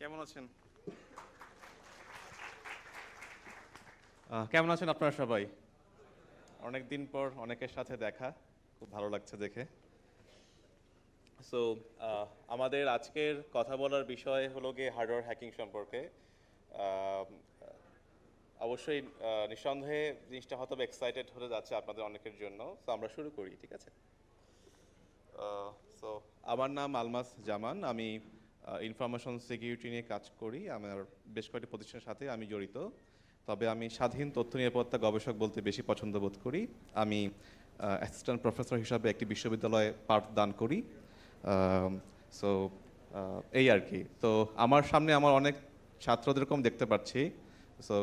কেমন আছেন? কেমন আছেন আপনারা সবাই? অনেকদিন পর অনেকের সাথে দেখা, খুব ভালো লাগছে দেখে। সো আমাদের আজকের কথা বলার বিষয় হলো গিয়ে হার্ডওয়্যার হ্যাকিং সম্পর্কে। আহ, অবশ্যই নিঃসন্দেহে জিনিসটা হয়তো এক্সাইটেড হতে যাচ্ছে আপনাদের অনেকের জন্য। তো আমরা শুরু করি, ঠিক আছে? সো আমার নাম আলমাস জামান। আমি ইনফরমেশন সিকিউরিটি নিয়ে কাজ করি। আমার বেশ কয়েকটি প্রতিষ্ঠানের সাথে আমি জড়িত। তবে আমি স্বাধীন তথ্য নিরাপত্তা গবেষক বলতে বেশি পছন্দ বোধ করি। আমি অ্যাসিস্ট্যান্ট প্রফেসর হিসাবে একটি বিশ্ববিদ্যালয়ে পাঠদান করি। সো এই আর কি। তো আমার সামনে আমার অনেক ছাত্রদের এরকম দেখতে পাচ্ছি। সো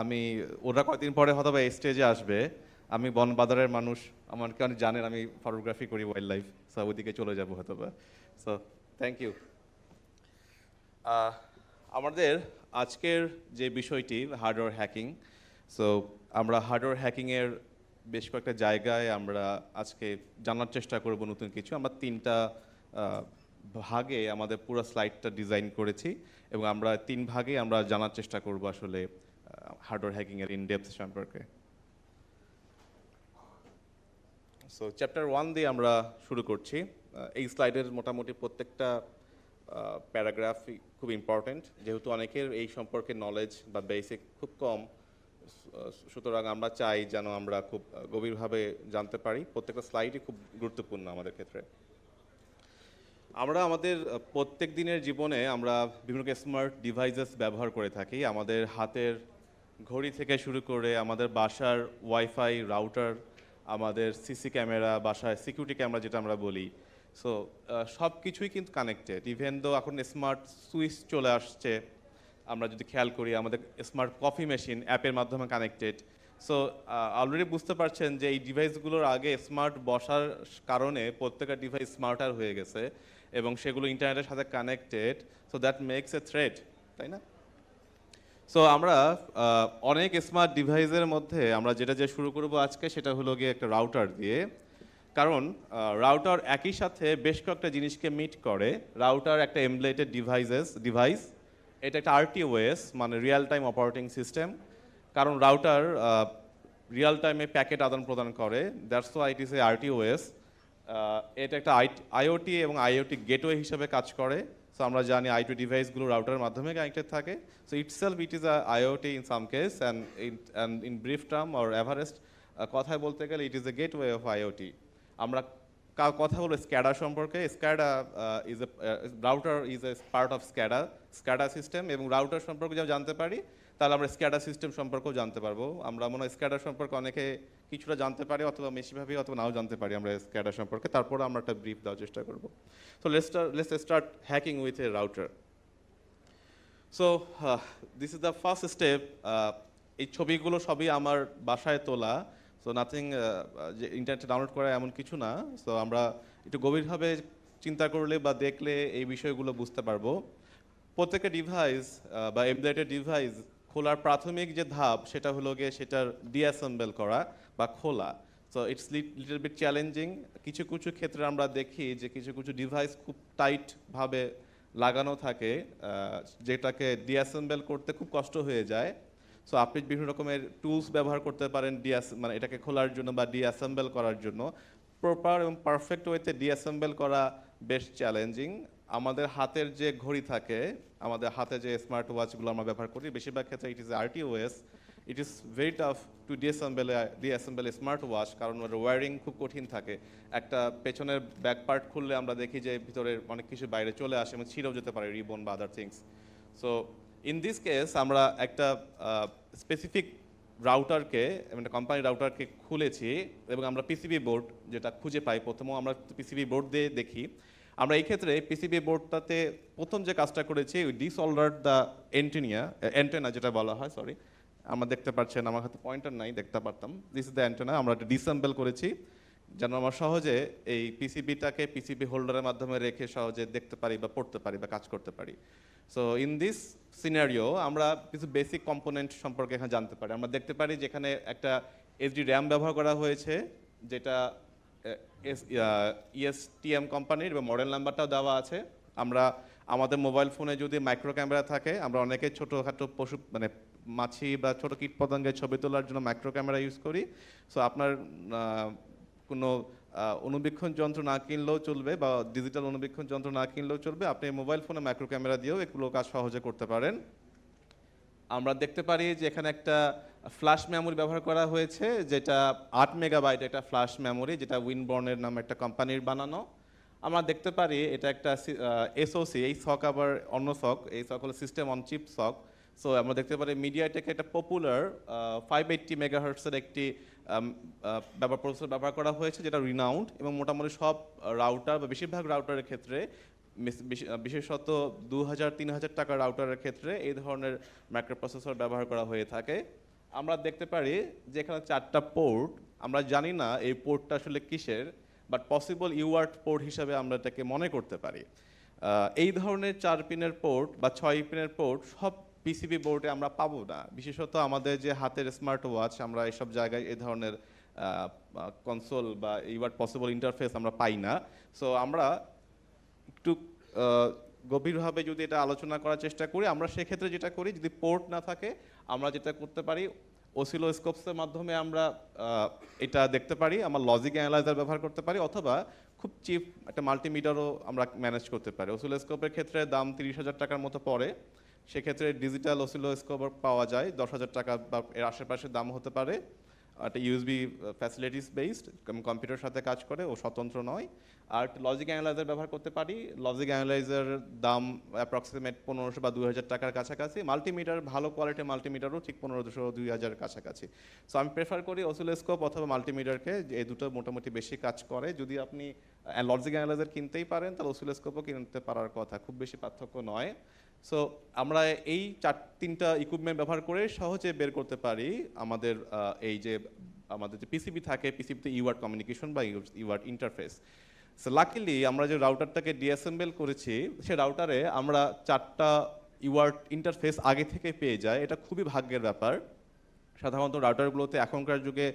আমি ওরা কয়েকদিন পরে হয়তো বা এই স্টেজে আসবে। আমি বনবাজারের মানুষ, আমাকে অনেক জানেন, আমি ফটোগ্রাফি করি, ওয়াইল্ড লাইফ। সো ওইদিকে চলে যাবো হয়তো বা। So thank you. আমাদের আজকের যে বিষয়টি হার্ডওয়্যার হ্যাকিং। সো আমরা হার্ডওয়্যার হ্যাকিংয়ের বেশ কয়েকটা জায়গায় আমরা আজকে জানার চেষ্টা করব নতুন কিছু। আমরা তিনটা আহ, ভাগে আমাদের পুরো স্লাইডটা ডিজাইন করেছি এবং আমরা তিন ভাগে আমরা জানার চেষ্টা করব আসলে হার্ডওয়্যার হ্যাকিংয়ের ইন ডেপথ সম্পর্কে। সো চ্যাপ্টার 1 দিয়ে আমরা শুরু করছি। এই স্লাইডের মোটামুটি প্রত্যেকটা প্যারাগ্রাফই খুব ইম্পর্ট্যান্ট, যেহেতু অনেকের এই সম্পর্কে নলেজ বা বেসিক খুব কম। সুতরাং আমরা চাই যেন আমরা খুব গভীরভাবে জানতে পারি। প্রত্যেকটা স্লাইডই খুব গুরুত্বপূর্ণ আমাদের ক্ষেত্রে। আমরা আমাদের প্রত্যেক দিনের জীবনে আমরা বিভিন্ন স্মার্ট ডিভাইসেস ব্যবহার করে থাকি। আমাদের হাতের ঘড়ি থেকে শুরু করে আমাদের বাসার ওয়াইফাই রাউটার, আমাদের সিসি ক্যামেরা, বাসায় সিকিউরিটি ক্যামেরা যেটা আমরা বলি। সো সব কিছুই কিন্তু কানেক্টেড। ইভেন দো এখন স্মার্ট সুইচ চলে আসছে, আমরা যদি খেয়াল করি আমাদের স্মার্ট কফি মেশিন অ্যাপের মাধ্যমে কানেক্টেড। সো অলরেডি বুঝতে পারছেন যে এই ডিভাইসগুলোর আগে স্মার্ট বসার কারণে প্রত্যেকটা ডিভাইস স্মার্টার হয়ে গেছে এবং সেগুলো ইন্টারনেটের সাথে connected. So that makes a threat, তাই না? সো আমরা অনেক স্মার্ট ডিভাইসের মধ্যে আমরা যেটা যে শুরু করব আজকে সেটা হলো গিয়ে একটা রাউটার দিয়ে। কারণ রাউটার একই সাথে বেশ কয়েকটা জিনিসকে মিট করে। রাউটার একটা এমবেডেড ডিভাইস, এটা একটা আরটিওএস মানে রিয়েল টাইম অপারেটিং সিস্টেম। কারণ রাউটার রিয়েল টাইমে প্যাকেট আদান প্রদান করে, that's why it is a RTOS. এটা একটা আইওটি এবং আইওটি গেটওয়ে হিসেবে কাজ করে। সো আমরা জানি আইওটি ডিভাইসগুলো রাউটারের মাধ্যমে কানেক্টেড থাকে। So itself it is a IoT in some case and in brief term or Everest কথায় বলতে গেলে ইট is A gateway of IoT. আমরা কথা বলবো স্ক্যাডা সম্পর্কে। SCADA is a router is a part of SCADA system, এবং router সম্পর্কে যা জানতে পারি তাহলে আমরা স্ক্যাডা সিস্টেম সম্পর্কেও জানতে পারবো। আমরা মনে হয় স্ক্যাডা সম্পর্কে অনেকে কিছুটা জানতে পারি, অথবা বেশিরভাগই অথবা নাও জানতে পারি আমরা স্ক্যাডা সম্পর্কে। তারপরে আমরা একটা ব্রিফ দেওয়ার চেষ্টা করবো। So let's start hacking with a router. So this is the first step. এই ছবিগুলো সবই আমার বাসায় তোলা। সো নাথিং যে ইন্টারনেটে ডাউনলোড করা এমন কিছু না। সো আমরা একটু গভীরভাবে চিন্তা করলে বা দেখলে এই বিষয়গুলো বুঝতে পারবো। প্রত্যেকটা ডিভাইস বা এমবেডেড ডিভাইস খোলার প্রাথমিক যে ধাপ সেটা হলো গিয়ে সেটার ডিঅ্যাসেম্বল করা বা খোলা। So it's little bit challenging. কিছু কিছু ক্ষেত্রে আমরা দেখি যে কিছু কিছু ডিভাইস খুব টাইটভাবে লাগানো থাকে, যেটাকে ডিঅ্যাসেম্বল করতে খুব কষ্ট হয়ে যায়। সো আপনি বিভিন্ন রকমের টুলস ব্যবহার করতে পারেন মানে এটাকে খোলার জন্য বা ডিঅ্যাসেম্বল করার জন্য। প্রপার এবং পারফেক্ট ওয়েতে ডিঅ্যাসেম্বল করা বেশ চ্যালেঞ্জিং। আমাদের হাতের যে ঘড়ি থাকে, আমাদের হাতে যে স্মার্ট ওয়াচগুলো আমরা ব্যবহার করি, বেশিরভাগ ক্ষেত্রে it is RTOS. It is very tough to disassemble smart watch, কারণ ওর ওয়্যারিং খুব কঠিন থাকে। একটা পেছনের ব্যাক পার্ট খুললে আমরা দেখি যে ভিতরের অনেক কিছু বাইরে চলে আসে এবং ছিঁড়েও যেতে পারে, রিবন বা other things. So in this case আমরা একটা স্পেসিফিক রাউটারকে, মানে কোম্পানি রাউটারকে খুলেছি এবং আমরা পিসিবি বোর্ড যেটা খুঁজে পাই, প্রথমেও আমরা পিসিবি বোর্ড দিয়ে দেখি। আমরা এই ক্ষেত্রে পিসিবি বোর্ডটাতে প্রথম যে কাজটা করেছি, ওই ডিসঅল্ডার দ্য অ্যান্টেনা যেটা বলা হয়, সরি আমরা দেখতে পাচ্ছেন আমার হাতে পয়েন্টার নাই, দেখতে পারতাম। This is the antenna. আমরা একটা ডিসঅ্যাম্বল করেছি যেন আমরা সহজে এই পিসিবিটাকে পিসিবি হোল্ডারের মাধ্যমে রেখে সহজে দেখতে পারি বা পড়তে পারি বা কাজ করতে পারি। সো ইন দিস সিনারিও আমরা কিছু বেসিক কম্পোনেন্ট সম্পর্কে এখানে জানতে পারি। আমরা দেখতে পারি যেখানে একটা এইচডি র্যাম ব্যবহার করা হয়েছে, যেটা ইএসটিএম কোম্পানির, এবং মডেল নাম্বারটাও দেওয়া আছে। আমরা আমাদের মোবাইল ফোনে যদি মাইক্রো ক্যামেরা থাকে, আমরা অনেকে ছোটোখাটো পশু মানে মাছি বা ছোটো কীটপতঙ্গের ছবি তোলার জন্য মাইক্রো ক্যামেরা ইউজ করি। সো আপনার কোনো অনুবীক্ষণ যন্ত্র না কিনলেও চলবে বা ডিজিটাল অনুবীক্ষণ যন্ত্র না কিনলেও চলবে, আপনি মোবাইল ফোনে মাইক্রো ক্যামেরা দিয়েও এগুলো কাজ সহজে করতে পারেন। আমরা দেখতে পারি যে এখানে একটা ফ্ল্যাশ মেমোরি ব্যবহার করা হয়েছে, যেটা 8 মেগাবাইট একটা ফ্ল্যাশ মেমোরি, যেটা উইনবর্নের নামে একটা কোম্পানির বানানো। আমরা দেখতে পারি এটা একটা এসওসি, এই সক আবার অন্য সক, এই সক হলো সিস্টেম অন চিপ সক। সো আমরা দেখতে পারি মিডিয়াটেক একটা পপুলার 580 মেগাহার্টসের একটি প্রসেসর ব্যবহার করা হয়েছে, যেটা রিনাউন্ড এবং মোটামুটি সব রাউটার বা বেশিরভাগ রাউটারের ক্ষেত্রে, বিশেষত 2000-3000 টাকার রাউটারের ক্ষেত্রে এই ধরনের মাইক্রোপ্রসেসর ব্যবহার করা হয়ে থাকে। আমরা দেখতে পারি যে এখানে 4টা পোর্ট, আমরা জানি না এই পোর্টটা আসলে কিসের, বাট পসিবল ইউআরট পোর্ট হিসাবে আমরা এটাকে মনে করতে পারি। এই ধরনের 4 পিনের পোর্ট বা 6 পিনের পোর্ট সব পিসিবি বোর্ডে আমরা পাবো না, বিশেষত আমাদের যে হাতের স্মার্ট ওয়াচ, আমরা এসব জায়গায় এই ধরনের কনসোল বা ইউআরট পসিবল ইন্টারফেস আমরা পাই না। সো আমরা একটু গভীরভাবে যদি এটা আলোচনা করার চেষ্টা করি, আমরা সেক্ষেত্রে যেটা করি, যদি পোর্ট না থাকে আমরা যেটা করতে পারি, অসিলোস্কোপসের মাধ্যমে আমরা এটা দেখতে পারি, আমরা লজিক অ্যানালাইজার ব্যবহার করতে পারি, অথবা খুব চিপ একটা মাল্টিমিটারও আমরা ম্যানেজ করতে পারি। অসিলোস্কোপের ক্ষেত্রে দাম 30,000 টাকার মতো পড়ে, সেক্ষেত্রে ডিজিটাল অসিলোস্কোপ পাওয়া যায় 10,000 টাকা বা এর আশেপাশে দাম হতে পারে। একটা ইউএসবি ফ্যাসিলিটিস বেসড, কম্পিউটারের সাথে কাজ করে, ও স্বতন্ত্র নয়। আর লজিক অ্যানালাইজার ব্যবহার করতে পারি, লজিক অ্যানালাইজার দাম অ্যাপ্রক্সিমেট 1500 বা 2000 টাকার কাছাকাছি। মাল্টিমিটার, ভালো কোয়ালিটির মাল্টিমিটারও ঠিক 1500-2000 কাছাকাছি। সো আমি প্রেফার করি অসিলোস্কোপ অথবা মাল্টিমিটারকে, যে এই দুটো মোটামুটি বেশি কাজ করে। যদি আপনি লজিক অ্যানালাইজার কিনতেই পারেন, তাহলে অসিলোস্কোপও কিনতে পারার কথা, খুব বেশি পার্থক্য নয়। সো আমরা এই 3টা ইকুইপমেন্ট ব্যবহার করে সহজে বের করতে পারি আমাদের এই যে আমাদের যে পিসিবি থাকে, পিসিবিতে ইউআরট কমিউনিকেশন বা ইউআরট ইন্টারফেস। সো লাকিলি আমরা যে রাউটারটাকে ডিঅ্যাসেম্বল করেছি, সে রাউটারে আমরা 4টা ইউআরট ইন্টারফেস আগে থেকে পেয়ে যাই। এটা খুবই ভাগ্যের ব্যাপার। সাধারণত রাউটারগুলোতে এখনকার যুগে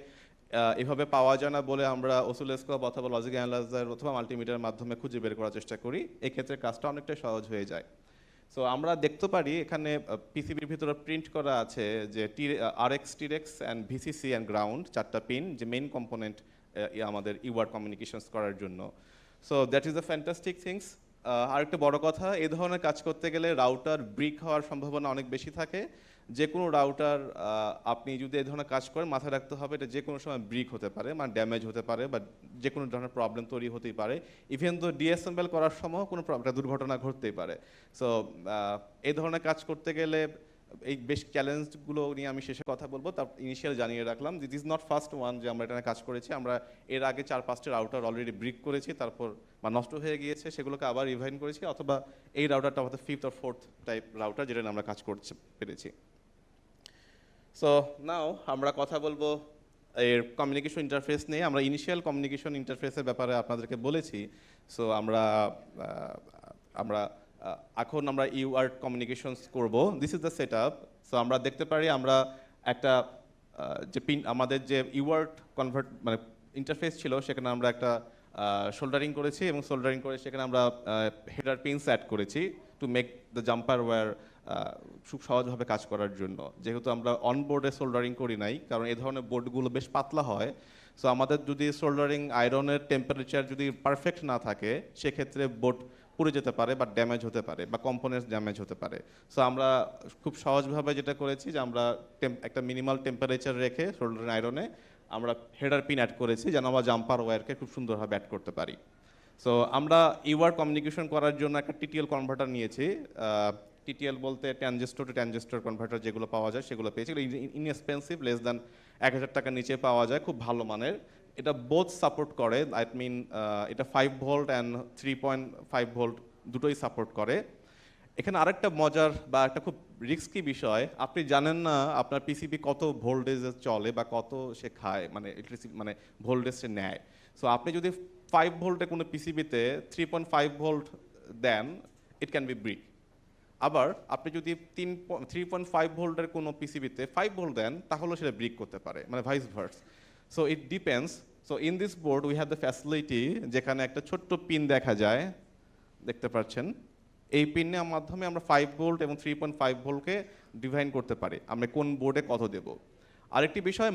এভাবে পাওয়া যায় না বলে আমরা অসিলোস্কোপ অথবা লজিক অ্যানালাইজার অথবা মাল্টিমিটারের মাধ্যমে খুঁজে বের করার চেষ্টা করি। এক্ষেত্রে কাজটা অনেকটাই সহজ হয়ে যায়। সো আমরা দেখতে পারি এখানে পিসিবির ভিতরে প্রিন্ট করা আছে যে RX, T. rex and VCC and ground, 4টা পিন, যে মেইন কম্পোনেন্ট আমাদের ইউআরট কমিউনিকেশনস করার জন্য। So that is the fantastic things. আরেকটা বড় কথা, এই ধরনের কাজ করতে গেলে রাউটার ব্রিক হওয়ার সম্ভাবনা অনেক বেশি থাকে। যে কোনো রাউটার আপনি যদি এই ধরনের কাজ করেন, মাথায় রাখতে হবে এটা যে কোনো সময় ব্রিক হতে পারে, মানে ড্যামেজ হতে পারে, বা যে কোনো ধরনের প্রবলেম তৈরি হতেই পারে। ইভেন তো ডিঅ্যাসেম্বল করার সময় কোনো একটা দুর্ঘটনা ঘটতেই পারে। সো এই ধরনের কাজ করতে গেলে এই বেশ চ্যালেঞ্জগুলো নিয়ে আমি শেষে কথা বলবো, তার ইনিশিয়াল জানিয়ে রাখলাম this is not first one যে আমরা এখানে কাজ করেছি। আমরা এর আগে 4-5টা রাউটার অলরেডি ব্রিক করেছি, তারপর বা নষ্ট হয়ে গিয়েছে, সেগুলোকে আবার রিভাইন করেছি, অথবা এই রাউটারটা আমাদের 5th or 4th type router, যেটা আমরা কাজ করতে পেরেছি। সো নাও আমরা কথা বলবো এর কমিউনিকেশন ইন্টারফেস নিয়ে। আমরা ইনিশিয়াল কমিউনিকেশন ইন্টারফেসের ব্যাপারে আপনাদেরকে বলেছি। সো আমরা এখন আমরা ইউআরট কমিউনিকেশনস করব। This is the set up. So আমরা দেখতে পারি আমরা একটা যে পিন, আমাদের যে ইউআরট কনভার্ট মানে ইন্টারফেস ছিল, সেখানে আমরা একটা সোল্ডারিং করেছি, এবং সোল্ডারিং করে সেখানে আমরা হেডার পিনস অ্যাড করেছি to make the jumper wire খুব সহজভাবে কাজ করার জন্য। যেহেতু আমরা অনবোর্ডে সোল্ডারিং করি নাই, কারণ এই ধরনের বোর্ডগুলো বেশ পাতলা হয়। সো আমাদের যদি সোল্ডারিং আয়রনের টেম্পারেচার যদি পারফেক্ট না থাকে, সেক্ষেত্রে বোর্ড পুড়ে যেতে পারে বা ড্যামেজ হতে পারে বা কম্পোনেন্টস ড্যামেজ হতে পারে। সো আমরা খুব সহজভাবে যেটা করেছি যে আমরা একটা মিনিমাল টেম্পারেচার রেখে সোল্ডারিং আয়রনে আমরা হেডার পিন অ্যাড করেছি, যেন আমরা জাম্পার ওয়্যারকে খুব সুন্দরভাবে অ্যাড করতে পারি। সো আমরা ইউআর কমিউনিকেশন করার জন্য একটা টিটিএল কনভার্টার নিয়েছি। টিটিএল বলতে ট্রানজিস্টর টু ট্রানজিস্টর কনভার্টার যেগুলো পাওয়া যায় সেগুলো পেয়েছি। ইনএক্সপেন্সিভ, লেস দ্যান 1000 টাকার নিচে পাওয়া যায়, খুব ভালো মানের। এটা বোথ সাপোর্ট করে, আই মিন এটা 5 ভোল্ট অ্যান্ড 3.5 ভোল্ট দুটোই সাপোর্ট করে। এখানে আরেকটা মজার বা একটা খুব রিস্কি বিষয়, আপনি জানেন না আপনার পিসিবি কত ভোল্টেজে চলে বা কত সে খায়, মানে ইলেকট্রিসিটি মানে ভোল্টেজ সে নেয়। সো আপনি যদি 5 ভোল্টে কোনো পিসিবিতে 3.5 ভোল্ট দেন, ইট ক্যান বি ব্রিক। আবার আপনি যদি 3.5 ভোল্টের কোনো পিসিবিতে 5 ভোল্ট দেন, তাহলে সেটা ব্রিক করতে পারে, মানে vice verse. So it depends. So in this board we have the facility, যেখানে একটা ছোট্ট পিন দেখা যায়, দেখতে পাচ্ছেন, এই পিনের মাধ্যমে আমরা 5 ভোল্ট এবং 3.5 ভোল্টকে ডিফাইন করতে পারি আমরা কোন বোর্ডে কত দেব। আরেকটি বিষয়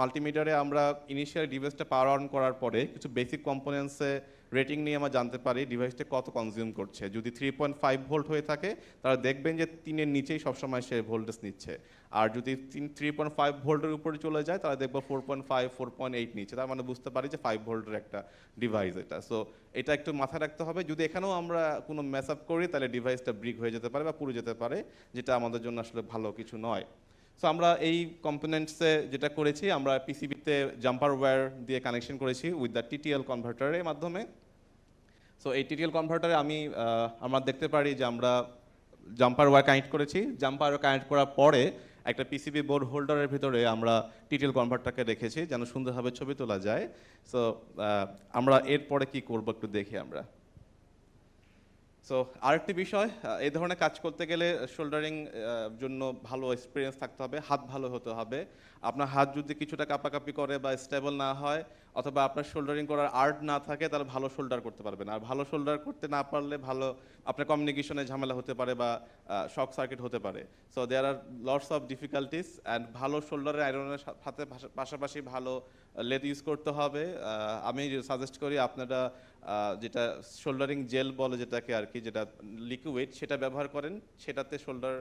মাল্টিমিটারে আমরা ইনিশিয়াল ডিভাইসটা পাওয়ার অন করার পরে কিছু বেসিক কম্পোনেন্টসে রেটিং নিয়ে আমরা জানতে পারি ডিভাইসটা কত কনজিউম করছে। যদি 3.5 ভোল্ট হয়ে থাকে তাহলে দেখবেন যে 3-এর নিচেই সবসময় সে ভোল্টেজ নিচ্ছে, আর যদি 3.5 ভোল্টের উপরে চলে যায় তাহলে দেখবো 4.5 4.8 নিচ্ছে, তার মানে বুঝতে পারি যে 5 ভোল্টের একটা ডিভাইস এটা। সো এটা একটু মাথায় রাখতে হবে, যদি এখানেও আমরা কোনো মেস আপ করি তাহলে ডিভাইসটা ব্রিক হয়ে যেতে পারে বা পুড়ে যেতে পারে, যেটা আমাদের জন্য আসলে ভালো কিছু নয়। সো আমরা এই কম্পোনেন্টসে যেটা করেছি, আমরা পিসিবিতে জাম্পার ওয়্যার দিয়ে কানেকশন করেছি উইথ দ্য টিটিএল কনভার্টারের মাধ্যমে। সো এই টিটিএল কনভার্টারে আমরা দেখতে পারি যে আমরা জাম্পার ওয়্যার কানেক্ট করেছি। জাম্পার ওয়্যার কানেক্ট করার পরে একটা পিসিবি বোর্ড হোল্ডারের ভিতরে আমরা টিটিএল কনভার্টারটাকে রেখেছি যেন সুন্দরভাবে ছবি তোলা যায়। সো আমরা এরপরে কি করব একটু দেখি আমরা। সো আরেকটি বিষয়, এই ধরনের কাজ করতে গেলে শোল্ডারিং জন্য ভালো এক্সপিরিয়েন্স থাকতে হবে, হাত ভালো হতে হবে। আপনার হাত যদি কিছুটা কাঁপাকাঁপি করে বা স্টেবল না হয় অথবা আপনার শোল্ডারিং করার আর্ট না থাকে তাহলে ভালো শোল্ডার করতে পারবেন। আর ভালো শোল্ডার করতে না পারলে আপনার কমিউনিকেশনে ঝামেলা হতে পারে বা শক সার্কিট হতে পারে। So there are lots of difficulties and ভালো শোল্ডারের আয়রনের সাথে পাশাপাশি ভালো লেদ ইউজ করতে হবে। আমি সাজেস্ট করি আপনারা যেটা শোল্ডারিং জেল বলে যেটাকে আর কি, যেটা লিকুইড, সেটা ব্যবহার করেন, সেটাতে শোল্ডার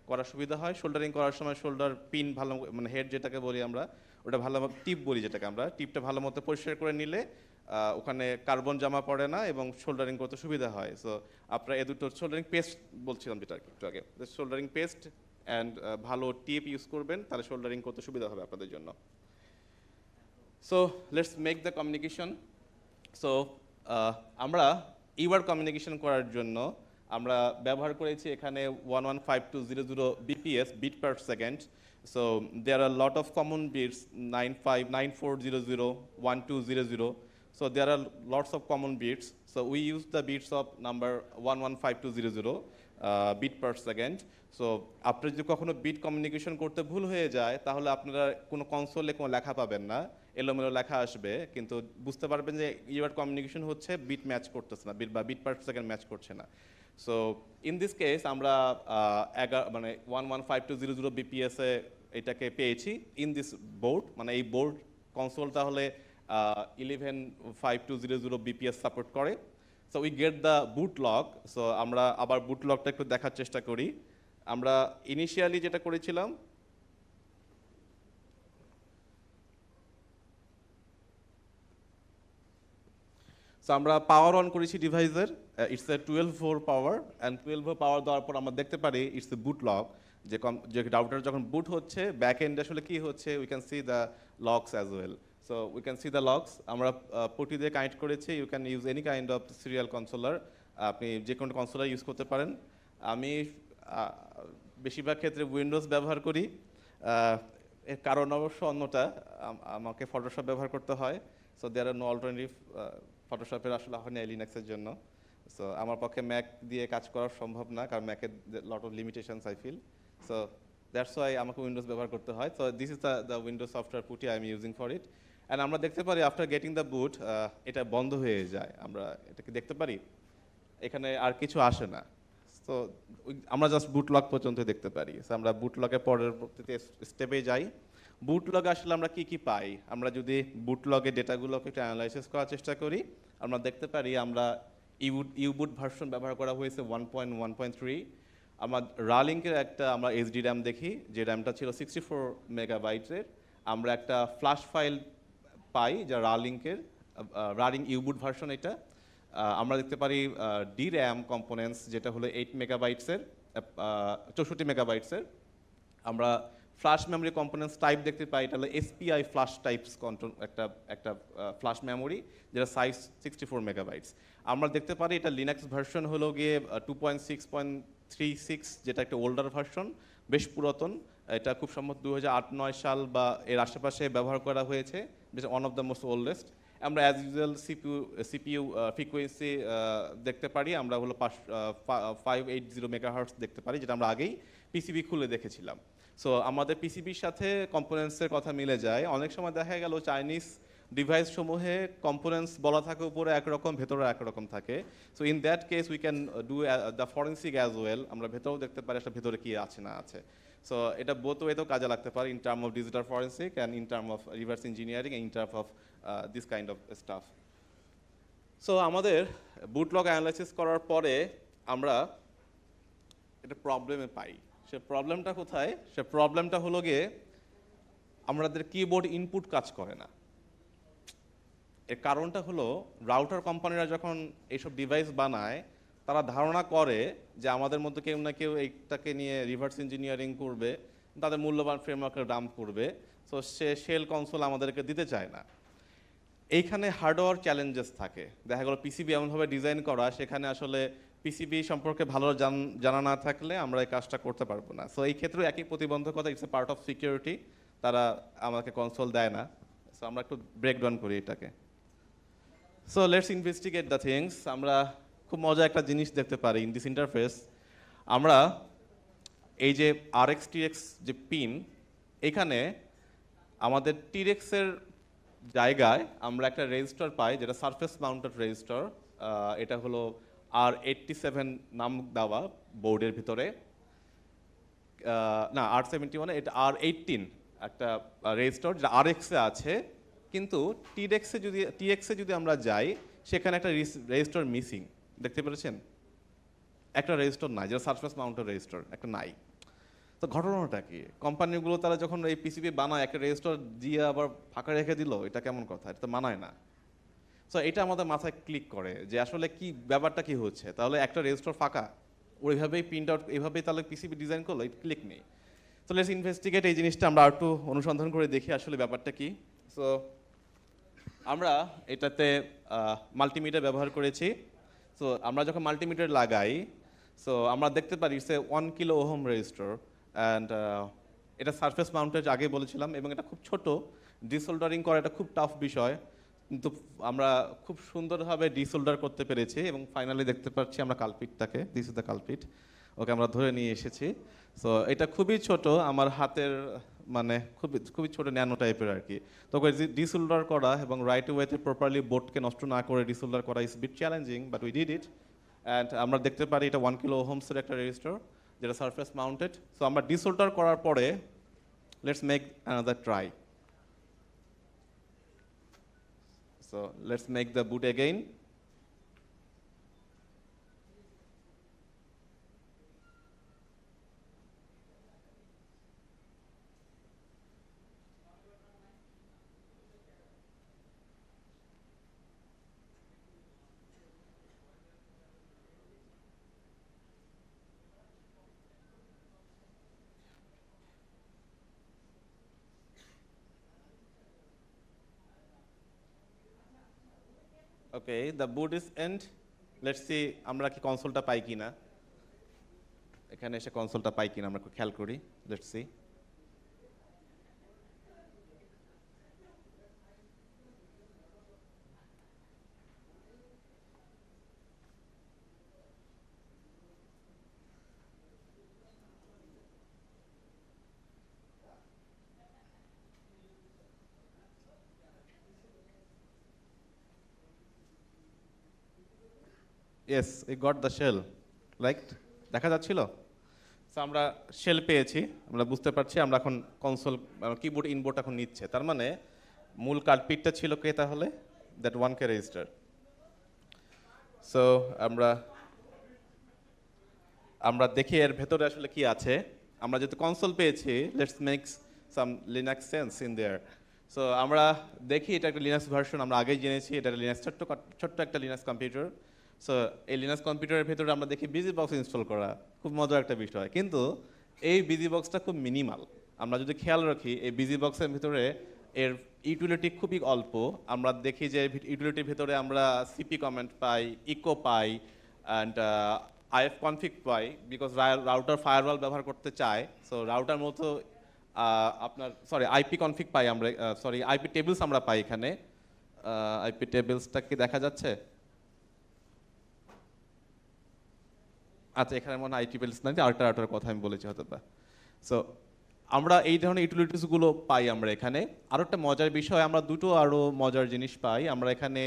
করা সুবিধা হয়। শোল্ডারিং করার সময় শোল্ডার পিন ভালো, মানে হেড যেটাকে বলি আমরা, ওটা ভালো টিপ বলি যেটাকে আমরা, টিপটা ভালো মতো পরিষ্কার করে নিলে ওখানে কার্বন জমা পড়ে না এবং শোল্ডারিং করতে সুবিধা হয়। সো আপনারা এ দুটো শোল্ডারিং পেস্ট বলছিলাম যেটা আর কি একটু আগে, শোল্ডারিং পেস্ট অ্যান্ড ভালো টিপ ইউজ করবেন, তাহলে শোল্ডারিং করতে সুবিধা হবে আপনাদের জন্য। So let's make the communication. So আমরা ইউআর কমিউনিকেশন করার জন্য আমরা ব্যবহার করেছি এখানে 115200 bps, bit per second. So there are lot of common bits 95 9400 1200, so there are lots of common bits, so we use the bits of number 115200 bit per second. So আপনি যদি কখনো bit communication করতে ভুল হয়ে যায় তাহলে আপনারা কোনো কনসোলে কোনো লেখা পাবেন না, এলোমেলো লেখা আসবে, কিন্তু বুঝতে পারবেন যে ইউআর কমিউনিকেশন হচ্ছে বিট ম্যাচ করতেছে না, বিট পার সেকেন্ড ম্যাচ করছে না। সো ইন দিস কেস আমরা 115200 বিপিএসে এটাকে পেয়েছি ইন দিস বোর্ড, মানে এই বোর্ড কনসোলটা হলে 11520 বিপিএস সাপোর্ট করে। So we get the boot log. So আমরা আবার বুট লগটা একটু দেখার চেষ্টা করি। আমরা ইনিশিয়ালি যেটা করেছিলাম, সো আমরা পাওয়ার অন করেছি ডিভাইসের, it's a 12 volt power, and 12 volt power দেওয়ার পর আমরা দেখতে পারি ইটস এ বুট লগ, যে রাউটার যখন বুট হচ্ছে ব্যাক এন্ডে আসলে কি হচ্ছে, we can see the logs as well. So we can see the logs. আমরা পটি দিয়ে কানেক্ট করেছি, you can use any kind of serial consoler, আপনি যে কোনো কনসোলার ইউজ করতে পারেন। আমি বেশিরভাগ ক্ষেত্রে উইন্ডোজ ব্যবহার করি, এর কারণ অবশ্য অন্যটা, আমাকে ফটোশপ ব্যবহার করতে হয়। So there are no alternative, ফটোশপের আসলে হয় লিনাক্সের জন্য। সো আমার পক্ষে ম্যাক দিয়ে কাজ করা সম্ভব না, কারণ ম্যাকের lot of limitations I feel. So that's why আমাকে উইন্ডোজ ব্যবহার করতে হয়। So this is the Windows software PuTTY I am using for it. And আমরা দেখতে পারি আফটার গেটিং দ্য বুট এটা বন্ধ হয়ে যায়, আমরা এটাকে দেখতে পারি, এখানে আর কিছু আসে না। তো আমরা জাস্ট বুট লগ পর্যন্ত দেখতে পারি। সো আমরা বুট লগের পরবর্তীতে স্টেপে যাই। বুট লগে আসলে আমরা কি পাই, আমরা যদি বুট লগের ডেটাগুলোকে একটু অ্যানালাইসিস করার চেষ্টা করি, আমরা দেখতে পারি আমরা ইউবুট ভার্সন ব্যবহার করা হয়েছে 1.1.3। আমার রালিংকের একটা আমরা এইচডি র্যাম দেখি, যে র্যামটা ছিল 64 মেগাবাইটের। আমরা একটা ফ্ল্যাশ ফাইল পাই যা রালিং ইউবুট ভার্সন এটা। আমরা দেখতে পারি ডি র্যাম কম্পোনেন্টস যেটা হলো 8 মেগাবাইটসের, 64 মেগাবাইটসের। আমরা ফ্ল্যাশ মেমোরি কম্পোনেন্টস টাইপ দেখতে পাই, এটা হলো এসপিআই ফ্ল্যাশ টাইপস কন্ট্রোল, একটা ফ্ল্যাশ মেমোরি যেটা সাইজ 64 মেগাবাইটস। আমরা দেখতে পারি এটা লিনাক্স ভার্সন হলো গিয়ে 2.6.36, যেটা একটা ওল্ডার ভার্সন, বেশ পুরাতন। এটা খুব সম্ভবত 2008-9 সাল বা এর আশেপাশে ব্যবহার করা হয়েছে, one of the most oldest. আমরা অ্যাজ ইউজুয়াল সিপিইউ ফ্রিকোয়েন্সি দেখতে পারি, আমরা হলো 580 মেগাহার্টজ দেখতে পারি, যেটা আমরা আগেই পিসিবি খুলে দেখেছিলাম। সো আমাদের পিসিবির সাথে কম্পোনেন্টসের কথা মিলে যায়। অনেক সময় দেখা গেল চাইনিজ ডিভাইস সমূহে কম্পোনেন্টস বলা থাকে উপরে একরকম ভেতরে একরকম থাকে। So in that case we can do the forensic as well, আমরা ভেতরেও দেখতে পারি আসলে ভেতরে কি আছে না আছে। সো এটা বোথ ওয়েতেও কাজে লাগতে পারে, in term of digital forensic and in term of reverse engineering, in term of this kind of stuff. So আমাদের বুটলগ অ্যানালাইসিস করার পরে আমরা একটা প্রবলেমে পাই। সে প্রবলেমটা কোথায়? সে প্রবলেমটা হলো গিয়ে আমাদের কিবোর্ড ইনপুট কাজ করে না। এর কারণটা হলো রাউটার কোম্পানিরা যখন এইসব ডিভাইস বানায় তারা ধারণা করে যে আমাদের মধ্যে কেউ না কেউ এইটাকে নিয়ে রিভার্স ইঞ্জিনিয়ারিং করবে, তাদের মূল্যবান ফ্রেমওয়ার্কের দাম করবে, সো সে শেল কনসোল আমাদেরকে দিতে চায় না। এইখানে হার্ডওয়্যার চ্যালেঞ্জেস থাকে। দেখা গেল পিসিবি এমনভাবে ডিজাইন করা, সেখানে আসলে পিসিবি সম্পর্কে ভালো জানা না থাকলে আমরা এই কাজটা করতে পারবো না। সো এই ক্ষেত্রে একই প্রতিবন্ধকতা, it's a part of security, তারা আমাকে কনসোল দেয় না। সো আমরা একটু ব্রেকডাউন করি এটাকে। So let's investigate the things. আমরা খুব মজা একটা জিনিস দেখতে পারি ইন দিস ইন্টারফেস। আমরা এই যে RX TX যে পিন, এখানে আমাদের টিরেক্সের জায়গায় আমরা একটা রেজিস্টার পাই যেটা সারফেস মাউন্টেড রেজিস্টার। এটা হলো R87 নাম দেওয়া বোর্ডের ভিতরে, না R71, এটা R18 একটা রেজিস্টার যেটা RX-এ আছে, কিন্তু TX-এ যদি আমরা যাই সেখানে একটা রেজিস্টার মিসিং, দেখতে পেরেছেন? একটা রেজিস্টার নাই, যেটা সারফেস মাউন্টেড রেজিস্টার একটা নাই। তো ঘটনাটা কি? কোম্পানিগুলো তারা যখন এই পিসিবি বানায় একটা রেজিস্টার দিয়ে আবার ফাঁকা রেখে দিল, এটা কেমন কথা? এটা তো মানায় না। সো এটা আমাদের মাথায় ক্লিক করে যে আসলে কি ব্যাপারটা কি হচ্ছে। তাহলে একটা রেজিস্টার ফাঁকা, ওইভাবেই প্রিন্ট আউট, এইভাবেই তাহলে পিসিবি ডিজাইন করলো, এটা ক্লিক নেই। তো লেটস ইনভেস্টিগেট এই জিনিসটা, আমরা একটু অনুসন্ধান করে দেখি আসলে ব্যাপারটা কি। সো আমরা এটাতে মাল্টিমিটার ব্যবহার করেছি। সো আমরা যখন মাল্টিমিটার লাগাই, সো আমরা দেখতে পারি it's A 1 kilo ohm register, and এটা সারফেস মাউন্টেড আগে বলেছিলাম, এবং এটা খুব ছোট, ডিসোল্ডারিং করা এটা খুব টাফ বিষয়, কিন্তু আমরা খুব সুন্দরভাবে ডিসোল্ডার করতে পেরেছি, এবং ফাইনালি দেখতে পাচ্ছি আমরা কালপিটটাকে, দিস ইজ দ্য কালপিট, ওকে আমরা ধরে নিয়ে এসেছি। সো এটা খুবই ছোট, আমার হাতের মানে খুবই ছোট ন্যানো টাইপের আর কি। তো ডিসোল্ডার করা এবং রাইট ওয়েতে প্রপারলি বোর্ডকে নষ্ট না করে ডিসোল্ডার করা is bit challenging, but we did it. And আমরা দেখতে পারি এটা 1 কিলো ওহমসের একটা রেজিস্টার যেটা সারফেস মাউন্টেড। সো আমরা ডিসোল্ডার করার পরে let's make another try. So let's make the boot again. Okay, the boot is end. Let's see আমরা কি কনসোলটা পাই কিনা, এখানে এসে কনসোলটা পাই কিনা আমরা একটু খেয়াল করি। Let's see. Yes, we got the shell, like দেখা যাচ্ছিল। সো আমরা শেল পেয়েছি, আমরা বুঝতে পারছি আমরা এখন কনসোল কিবোর্ড ইনবোর্ড এখন নিচ্ছে। তার মানে মূল কালপিটটা ছিল কে তাহলে? That 1K register. সো আমরা আমরা দেখি এর ভেতরে আসলে কি আছে। আমরা যেহেতু কনসোল পেয়েছি, let's make some Linux sense in there. So আমরা দেখি এটা একটা লিনাক্স ভার্সন, আমরা আগেই জেনেছি এটা লিনাক্স, ছোট্ট একটা লিনাক্স কম্পিউটার। সো এই লিনাক্স কম্পিউটারের ভেতরে আমরা দেখি বিজি বক্স ইনস্টল করা, খুব মজার একটা বিষয়। কিন্তু এই বিজি বক্সটা খুব মিনিমাল। আমরা যদি খেয়াল রাখি এই বিজি বক্সের ভিতরে এর ইউটিলিটি খুবই অল্প। আমরা দেখি যে ইউটিলিটির ভিতরে আমরা সিপি কমেন্ট পাই, ইকো পাই, অ্যান্ড IF কনফিগ পাই, বিকজ রাউটার ফায়ারওয়াল ব্যবহার করতে চায়। সো রাউটার মতো আপনার আইপি কনফিগ পাই আমরা, আইপি টেবিলস আমরা পাই এখানে। আইপি টেবিলসটা কি দেখা যাচ্ছে? আচ্ছা, এখানে মনে হয় আইপি টেবিলস নাই, আরেকটার কথা আমি বলেছি হয়তো বা। সো আমরা এই ধরনের ইউটিলিটিসগুলো পাই আমরা এখানে। আরও একটা মজার বিষয়, আমরা দুটো আরও মজার জিনিস পাই আমরা এখানে।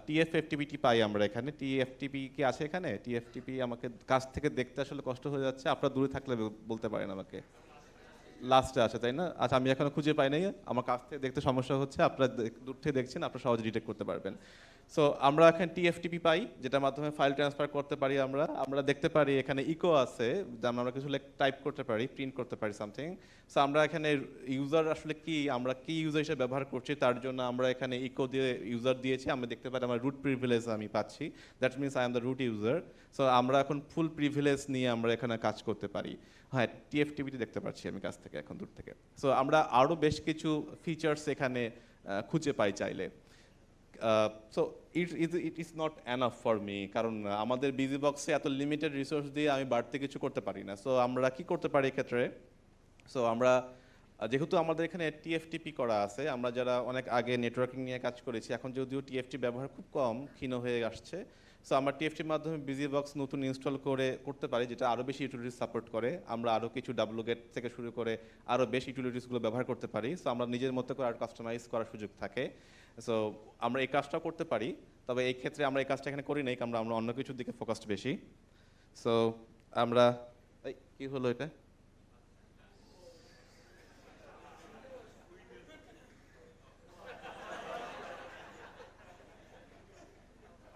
টিএফএফটিপিটি পাই আমরা এখানে। টিএফটিপি কি আছে এখানে? টিএফটিপি আমাকে কাছ থেকে দেখতে আসলে কষ্ট হয়ে যাচ্ছে, আপনারা দূরে থাকলে বলতে পারেন আমাকে। লাস্টে আছে তাই না? আচ্ছা, আমি এখনো খুঁজে পাই নাই, আমার কাছ থেকে দেখতে সমস্যা হচ্ছে, আপনারা দূর থেকে দেখছেন, আপনারা সহজে ডিটেক্ট করতে পারবেন। সো আমরা এখানে টিএফটিপি পাই, যেটার মাধ্যমে ফাইল ট্রান্সফার করতে পারি আমরা। আমরা দেখতে পারি এখানে ইকো আছে, যেমন আমরা কিছু টাইপ করতে পারি, প্রিন্ট করতে পারি সামথিং। সো আমরা এখানে ইউজার আসলে কি, আমরা কি ইউজার হিসেবে ব্যবহার করছি তার জন্য আমরা এখানে ইকো দিয়ে ইউজার দিয়েছি। আমরা দেখতে পারি আমার রুট প্রিভিলেজ আমি পাচ্ছি, that means I am the root user. So আমরা এখন ফুল প্রিভিলেজ নিয়ে আমরা এখানে কাজ করতে পারি। হ্যাঁ, টিএফটিপিটি দেখতে পাচ্ছি আমি কাছ থেকে, এখন দূর থেকে। সো আমরা আরও বেশ কিছু ফিচার্স এখানে খুঁজে পাই চাইলে। So it is not enough for me, কারণ আমাদের বিজি বক্সে এত লিমিটেড রিসোর্স দিয়ে আমি বাড়তি কিছু করতে পারি না। সো আমরা কি করতে পারি এক্ষেত্রে? সো আমরা যেহেতু আমাদের এখানে টিএফটিপি করা আছে, আমরা যারা অনেক আগে নেটওয়ার্কিং নিয়ে কাজ করেছি, এখন যদিও টিএফটি ব্যবহার খুব কম, ক্ষীণ হয়ে আসছে। সো আমরা টিএফটির মাধ্যমে বিজি বক্স নতুন ইনস্টল করতে পারি, যেটা আরও বেশি ইউটিলিটিস সাপোর্ট করে। আমরা আরও কিছু ডাব্লুগেট থেকে শুরু করে আরও বেশি ইউটিলিটিসগুলো ব্যবহার করতে পারি। সো আমরা নিজের মতো করে আর কাস্টমাইজ করার সুযোগ থাকে। সো আমরা এই কাজটাও করতে পারি, তবে এই ক্ষেত্রে আমরা এই কাজটা এখানে করি নাই, কারণ আমরা অন্য কিছুর দিকে ফোকাসড বেশি। সো আমরা কি হলো এটা?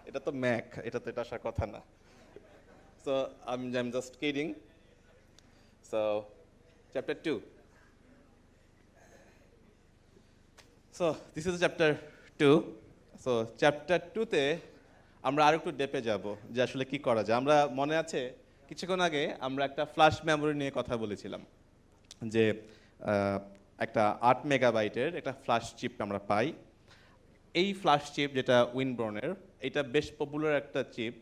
এটা তো ম্যাক, এটা তো এটা আসার কথা না। So I'm just kidding. So chapter 2. So this is chapter 2. So chapter 2 তে আমরা আর একটু ডেপে যাব যে আসলে কি করা যায়। আমরা মনে আছে কিছুক্ষণ আগে আমরা একটা ফ্ল্যাশ মেমোরি নিয়ে কথা বলেছিলাম, যে একটা 8 মেগাবাইটের একটা ফ্ল্যাশ চিপ আমরা পাই। এই ফ্ল্যাশ চিপ যেটা উইনব্রনের, এটা বেশ পপুলার একটা চিপ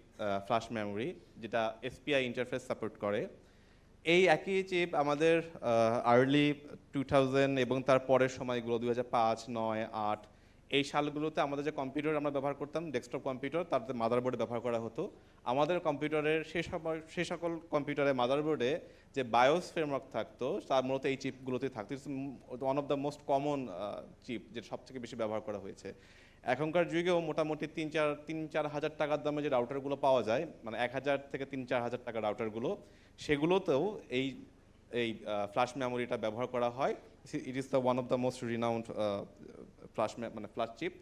ফ্ল্যাশ মেমোরি, যেটা এসপিআই ইন্টারফেস সাপোর্ট করে। এই একই চিপ আমাদের আর্লি 2000 এবং তার পরের সময়গুলো 2005, 9, 8 এই সালগুলোতে আমাদের যে কম্পিউটার আমরা ব্যবহার করতাম, ডেস্কটপ কম্পিউটার, তাতে মাদারবোর্ডে ব্যবহার করা হতো। আমাদের কম্পিউটারের সে সকল কম্পিউটারের মাদারবোর্ডে যে বায়োস ফ্রেমওয়ার্ক থাকতো, তার মূলত এই চিপগুলোতে থাকতো। One of the most common chip, যেটা সবথেকে বেশি ব্যবহার করা হয়েছে। এখনকার যুগেও মোটামুটি 3-4 হাজার টাকার দামে যে রাউটারগুলো পাওয়া যায়, মানে 1000 থেকে 3-4 হাজার টাকার রাউটারগুলো, সেগুলোতেও এই এই ফ্ল্যাশ মেমোরিটা ব্যবহার করা হয়। It is the one of the most renowned flash chip.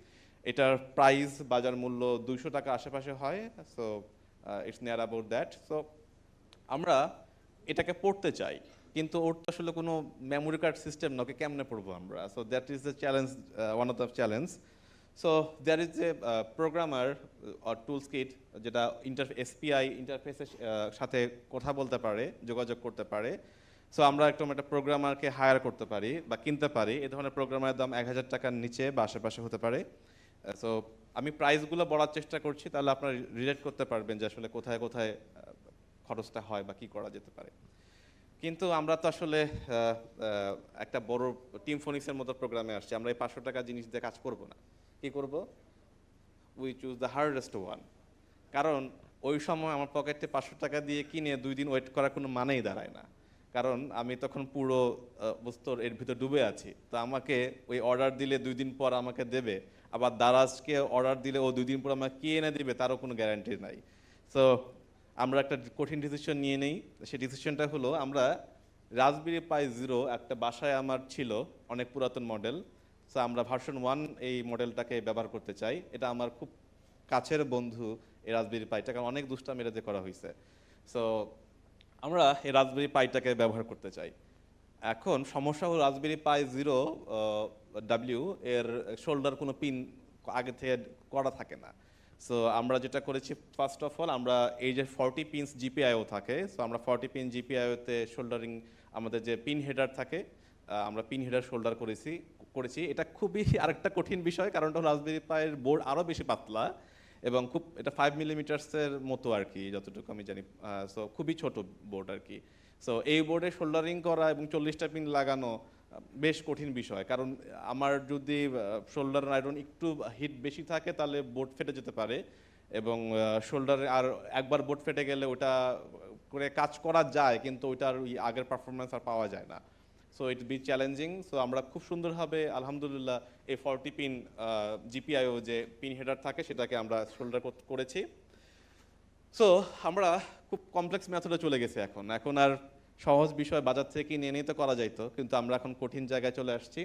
এটার প্রাইস বাজার মূল্য 200 টাকা আশেপাশে হয়। So it's near about that. So আমরা এটাকে পড়তে চাই, কিন্তু ওর তো আসলে কোনো মেমোরি কার্ড সিস্টেম না, ওকে কেমনে পড়বো আমরা? So that is the challenge, one of the challenge. So there is a programmer or tools kit, যেটা এসপিআই ইন্টারফেসের সাথে কথা বলতে পারে, যোগাযোগ করতে পারে। সো আমরা একটা প্রোগ্রামারকে হায়ার করতে পারি বা কিনতে পারি। এই ধরনের প্রোগ্রামারের দাম 1000 টাকার নিচে বা আশেপাশে হতে পারে। সো আমি প্রাইসগুলো বলার চেষ্টা করছি, তাহলে আপনারা রিলেট করতে পারবেন যে আসলে কোথায় কোথায় খরচটা হয় বা কি করা যেতে পারে। কিন্তু আমরা তো আসলে একটা বড় টিমফোনিক্সের মতো প্রোগ্রামে আসছি, আমরা এই 500 টাকা জিনিস দিয়ে কাজ করব না। কি করব? We choose the hardest one. কারণ ওই সময় আমার পকেটে 500 টাকা দিয়ে কিনে 2 দিন ওয়েট করার কোনো মানেই দাঁড়ায় না, কারণ আমি তখন পুরো বস্তুর এর ভিতর ডুবে আছি। তো আমাকে ওই অর্ডার দিলে 2 দিন পর আমাকে দেবে, আবার দারাজকে অর্ডার দিলে ও 2 দিন পর আমাকে কি এনে দিবে তারও কোনো গ্যারান্টি নাই। সো আমরা একটা কঠিন ডিসিশন নিয়ে নেই। সেই ডিসিশনটা হলো, আমরা রাসবেরি পাই 0 একটা বাসায় আমার ছিল, অনেক পুরাতন মডেল। সো আমরা ভার্সন 1 এই মডেলটাকে ব্যবহার করতে চাই। এটা আমার খুব কাছের বন্ধু এই রাসবেরি পাইটা, কারণ অনেক দুষ্টামি এটাতে করা হয়েছে। সো আমরা এই রাসবেরি পাইটাকে ব্যবহার করতে চাই। এখন সমস্যা হলো রাসবেরি পাই 0 ডাব্লিউ এর শোল্ডার কোনো পিন আগে থেকে করা থাকে না। সো আমরা যেটা করেছি, ফার্স্ট অফ অল আমরা এই যে 40 পিনস জিপিআইও থাকে, সো আমরা 40 পিন জিপিআইওতে শোল্ডারিং, আমাদের যে পিন হেডার থাকে, আমরা পিন হেডার শোল্ডার করেছি। এটা খুবই আরেকটা কঠিন বিষয়, কারণ রাসবেরি পাইয়ের বোর্ড আরও বেশি পাতলা এবং খুব, এটা 5 মিলিমিটার্সের মতো আর কি, যতটুকু আমি জানি। সো খুবই ছোট বোর্ড আর কি। সো এই বোর্ডে শোল্ডারিং করা এবং 40টা পিন লাগানো বেশ কঠিন বিষয়, কারণ আমার যদি শোল্ডার আয়রন একটু হিট বেশি থাকে তাহলে বোর্ড ফেটে যেতে পারে, এবং শোল্ডারে আর একবার বোর্ড ফেটে গেলে ওটা করে কাজ করা যায়, কিন্তু ওইটার ওই আগের পারফরমেন্স আর পাওয়া যায় না। So it be challenging. So আমরা খুব সুন্দরভাবে আলহামদুলিল্লাহ এই 40 পিন জিপিআইও যে পিন হেডার থাকে সেটাকে আমরা শোল্ডার করেছি। সো আমরা খুব কমপ্লেক্স মেথডে চলে গেছি এখন। এখন আর সহজ বিষয় বাজার থেকে নিয়ে নিতে করা যাইতো, কিন্তু আমরা এখন কঠিন জায়গায় চলে আসছি।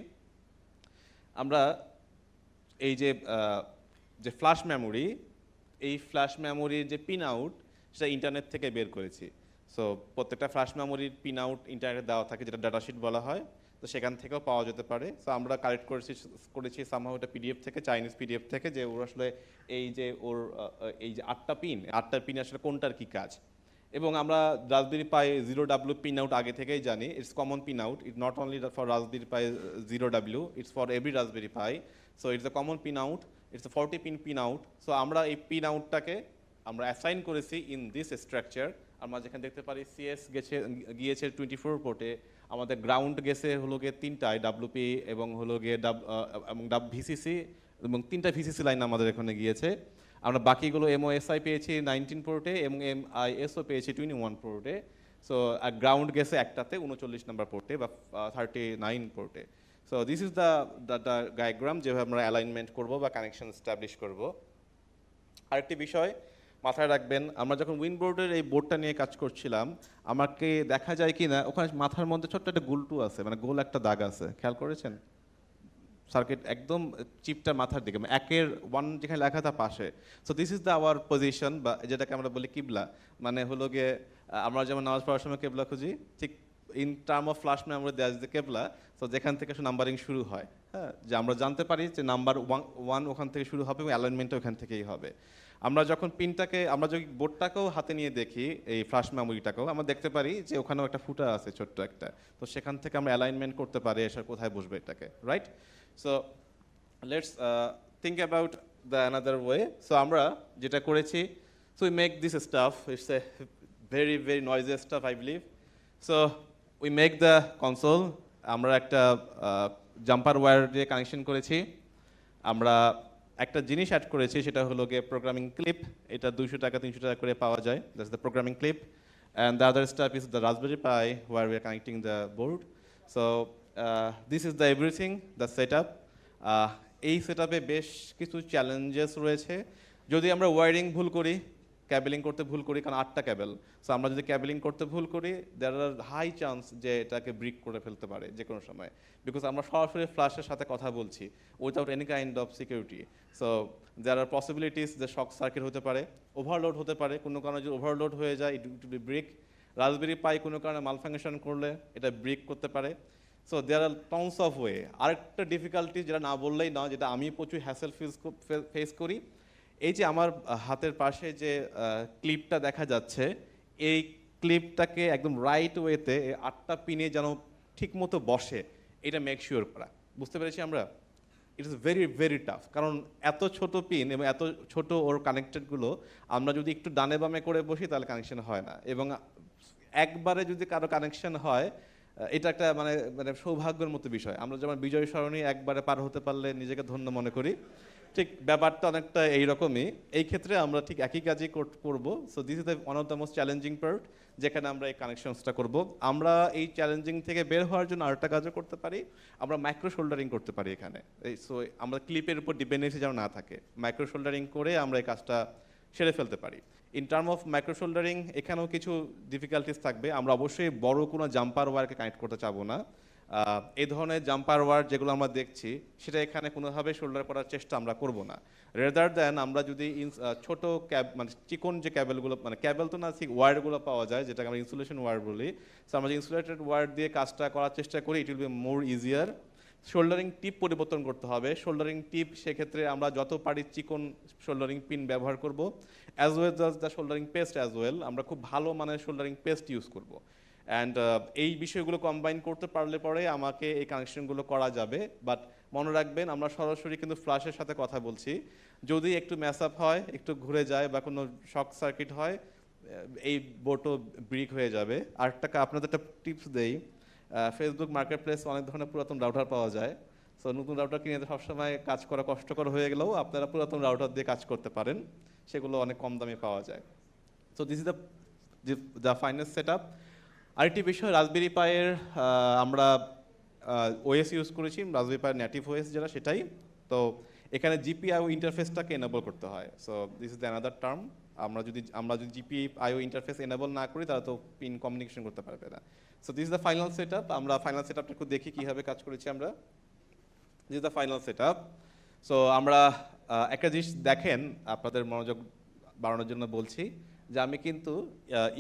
আমরা এই যে ফ্ল্যাশ মেমোরি, এই ফ্ল্যাশ মেমোরির যে পিন আউট সেটা ইন্টারনেট থেকে বের করেছি। সো প্রত্যেকটা ফ্ল্যাশ মেমোরির পিন আউট ইন্টারনেটে দেওয়া থাকে, যেটা ডাটাশিট বলা হয়। তো সেখান থেকেও পাওয়া যেতে পারে। সো আমরা কালেক্ট করেছি সামহাও এটা পিডিএফ থেকে, চাইনিজ পিডিএফ থেকে, যে ওর আসলে এই যে 8টা পিন আসলে কোনটার কি কাজ। এবং আমরা রাসবেরি পাই 0W পিন আউট আগে থেকেই জানি। It's common pin out, it not only for raspberry pi 0W, it's for every raspberry pi. So it's a common pin out, it's a 40 pin out. So আমরা এই pin আউটটাকে আমরা assign করেছি in this structure. আমরা যেখানে দেখতে পারি CS গিয়েছে 24 পোর্টে, আমাদের গ্রাউন্ড গেছে হলো গিয়ে 3টায়, ডাব্লুপি এবং হলো গিয়ে ভিসিসি, এবং 3টা ভিসিসি লাইন আমাদের এখানে গিয়েছে। আমরা বাকিগুলো এমওএসআই পেয়েছি 19 পোর্টে এবং এমআইএসও পেয়েছি 21 পোর্টে। সো গ্রাউন্ড গেছে একটাতে 39 নম্বর পোর্টে বা 39 পোর্টে। So this is the diagram, যেভাবে আমরা অ্যালাইনমেন্ট করব বা কানেকশন এস্টাবলিশ করব। আরেকটি বিষয় মাথায় রাখবেন, আমরা যখন উইন্ডবোর্ডের এই বোর্ডটা নিয়ে কাজ করছিলাম, আমাকে দেখা যায় কি না ওখানে মাথার মধ্যে ছোট্ট একটা গুলটু আছে, মানে গোল একটা দাগ আছে, খেয়াল করেছেন? সার্কিট একদম চিপটা মাথার দিকে, মানে 1 যেখানে লেখা তার পাশে। So this is the our position, বা যেটাকে আমরা বলি কিবলা। মানে হলো গিয়ে আমরা যেমন নামাজ পড়ার সময় কেবলা খুঁজি, ঠিক in term of flash memory that is the কেবলা। সো যেখান থেকে নাম্বারিং শুরু হয়, হ্যাঁ, যে আমরা জানতে পারি যে নাম্বার 1 ওখান থেকে শুরু হবে এবং অ্যালাইনমেন্টটা ওখান থেকেই হবে। আমরা যখন আমরা যদি বোর্ডটাকেও হাতে নিয়ে দেখি, এই ফ্ল্যাশ মেমোরিটাকেও আমরা দেখতে পারি যে ওখানেও একটা ফুটা আছে ছোট্ট একটা। তো সেখান থেকে আমরা অ্যালাইনমেন্ট করতে পারি এসে কোথায় বসবে এটাকে, right? So let's think about the another way. So আমরা যেটা করেছি, so we make this stuff, it's a very noisy stuff I believe. So we make the console, আমরা একটা জাম্পার ওয়্যার দিয়ে কানেকশন করেছি। আমরা একটা জিনিস অ্যাড করেছি, সেটা হলো গিয়ে প্রোগ্রামিং ক্লিপ। এটা 200 টাকা 300 টাকা করে পাওয়া যায়, that's the programming clip. And the other stuff is the Raspberry Pi where we are connecting the board. So this is the everything, the setup. এই সেটআপে বেশ কিছু চ্যালেঞ্জেস রয়েছে। যদি আমরা ওয়্যারিং ভুল করি, ক্যাবেলিং করতে ভুল করি, কারণ 8টা ক্যাবেল। সো আমরা যদি ক্যাবেলিং করতে ভুল করি, দেয়ার আর হাই চান্স যে এটাকে ব্রিক করে ফেলতে পারে যে কোনো সময়, বিকজ আমরা সরাসরি ফ্ল্যাশের সাথে কথা বলছি without any kind of security. So there are possibilities যে শক সার্কিট হতে পারে, ওভারলোড হতে পারে, কোনো কারণে যদি ওভারলোড হয়ে যায় it will be brick. Raspberry Pi কোনো কারণে মালফাংশন করলে এটা ব্রিক করতে পারে। So there are tons of way. আরেকটা ডিফিকাল্টি যেটা না বললেই না, যেটা আমি প্রচুর হ্যাসেল ফেস করি, এই যে আমার হাতের পাশে যে ক্লিপটা দেখা যাচ্ছে, এই ক্লিপটাকে একদম রাইট ওয়েতে 8টা পিনে যেন ঠিকমতো বসে, এটা মেক শিওর করা। বুঝতে পেরেছি আমরা? ইট ইজ ভেরি টাফ, কারণ এত ছোট পিন এবং এত ছোট ওর কানেক্টেডগুলো, আমরা যদি একটু ডানে বামে করে বসি তাহলে কানেকশন হয় না। এবং একবারে যদি কারো কানেকশন হয়, এটা একটা মানে মানে সৌভাগ্যের মতো বিষয়। আমরা যেমন বিজয় সরণি একবারে পার হতে পারলে নিজেকে ধন্য মনে করি, ঠিক ব্যাপারটা অনেকটা এইরকমই। এই ক্ষেত্রে আমরা ঠিক একই কাজই করব। So this is the one of the most challenging part, যেখানে আমরা এই কানেকশনসটা করব। আমরা এই চ্যালেঞ্জিং থেকে বের হওয়ার জন্য আরেকটা কাজও করতে পারি, আমরা মাইক্রো শোল্ডারিং করতে পারি এখানে। সো আমরা ক্লিপের উপর ডিপেন্ডেন্সি যেন না থাকে, মাইক্রো শোল্ডারিং করে আমরা এই কাজটা সেরে ফেলতে পারি। In term of micro soldering এখানেও কিছু ডিফিকাল্টিস থাকবে। আমরা অবশ্যই বড় কোনো জাম্পার ওয়্যারকে কানেক্ট করতে চাবো না। এই ধরনের জাম্পার ওয়্যার যেগুলো আমরা দেখছি, সেটা এখানে কোনোভাবে শোল্ডার করার চেষ্টা আমরা করব না। রেদার দ্যান আমরা যদি ছোট মানে চিকন যে ক্যাবেলগুলো, মানে ক্যাবেল তো না, ঠিক ওয়্যারগুলো পাওয়া যায়, যেটাকে আমরা ইনসুলেশন ওয়্যার বলি। সো আমরা যে ইনসুলেটেড ওয়্যার দিয়ে কাজটা করার চেষ্টা করি, it will be more easier. Soldering tip পরিবর্তন করতে হবে। শোল্ডারিং টিপ সেক্ষেত্রে আমরা যত পারি চিকন শোল্ডারিং পিন ব্যবহার করব, as well as the soldering paste as well. আমরা খুব ভালো মানের শোল্ডারিং পেস্ট ইউজ করব। অ্যান্ড এই বিষয়গুলো কম্বাইন করতে পারলে পরে আমাকে এই কানেকশনগুলো করা যাবে। বাট মনে রাখবেন, আমরা সরাসরি কিন্তু ফ্ল্যাশের সাথে কথা বলছি। যদি একটু ম্যাস আপ হয়, একটু ঘুরে যায় বা কোনো শক সার্কিট হয়, এই বোর্ডও ব্রিক হয়ে যাবে। আরেকটা আপনাদের একটা টিপস দেই, ফেসবুক মার্কেট প্লেস অনেক ধরনের পুরাতন রাউটার পাওয়া যায়। সো নতুন রাউটার কিনে সবসময় কাজ করা কষ্টকর হয়ে গেলেও আপনারা পুরাতন রাউটার দিয়ে কাজ করতে পারেন, সেগুলো অনেক কম দামে পাওয়া যায়। So this is the final set up. আরেকটি বিষয়, রাসবেরি পাইয়ের আমরা ওএস ইউজ করেছি, রাজবি পাই নেটিভ ওএস যেটা সেটাই। তো এখানে জিপিআইও ইন্টারফেসটাকে এনেবল করতে হয়। So this is the another term. আমরা যদি জিপিআইও ইন্টারফেস এনেবল না করি তাহলে তো পিন কমিউনিকেশন করতে পারবে না। So this is the final set up. আমরা ফাইনাল সেট আপটা একটু দেখি কীভাবে কাজ করেছি আমরা। This is the final set up. So আমরা একটা জিনিস দেখেন, আপনাদের মনোযোগ বাড়ানোর জন্য বলছি যে আমি কিন্তু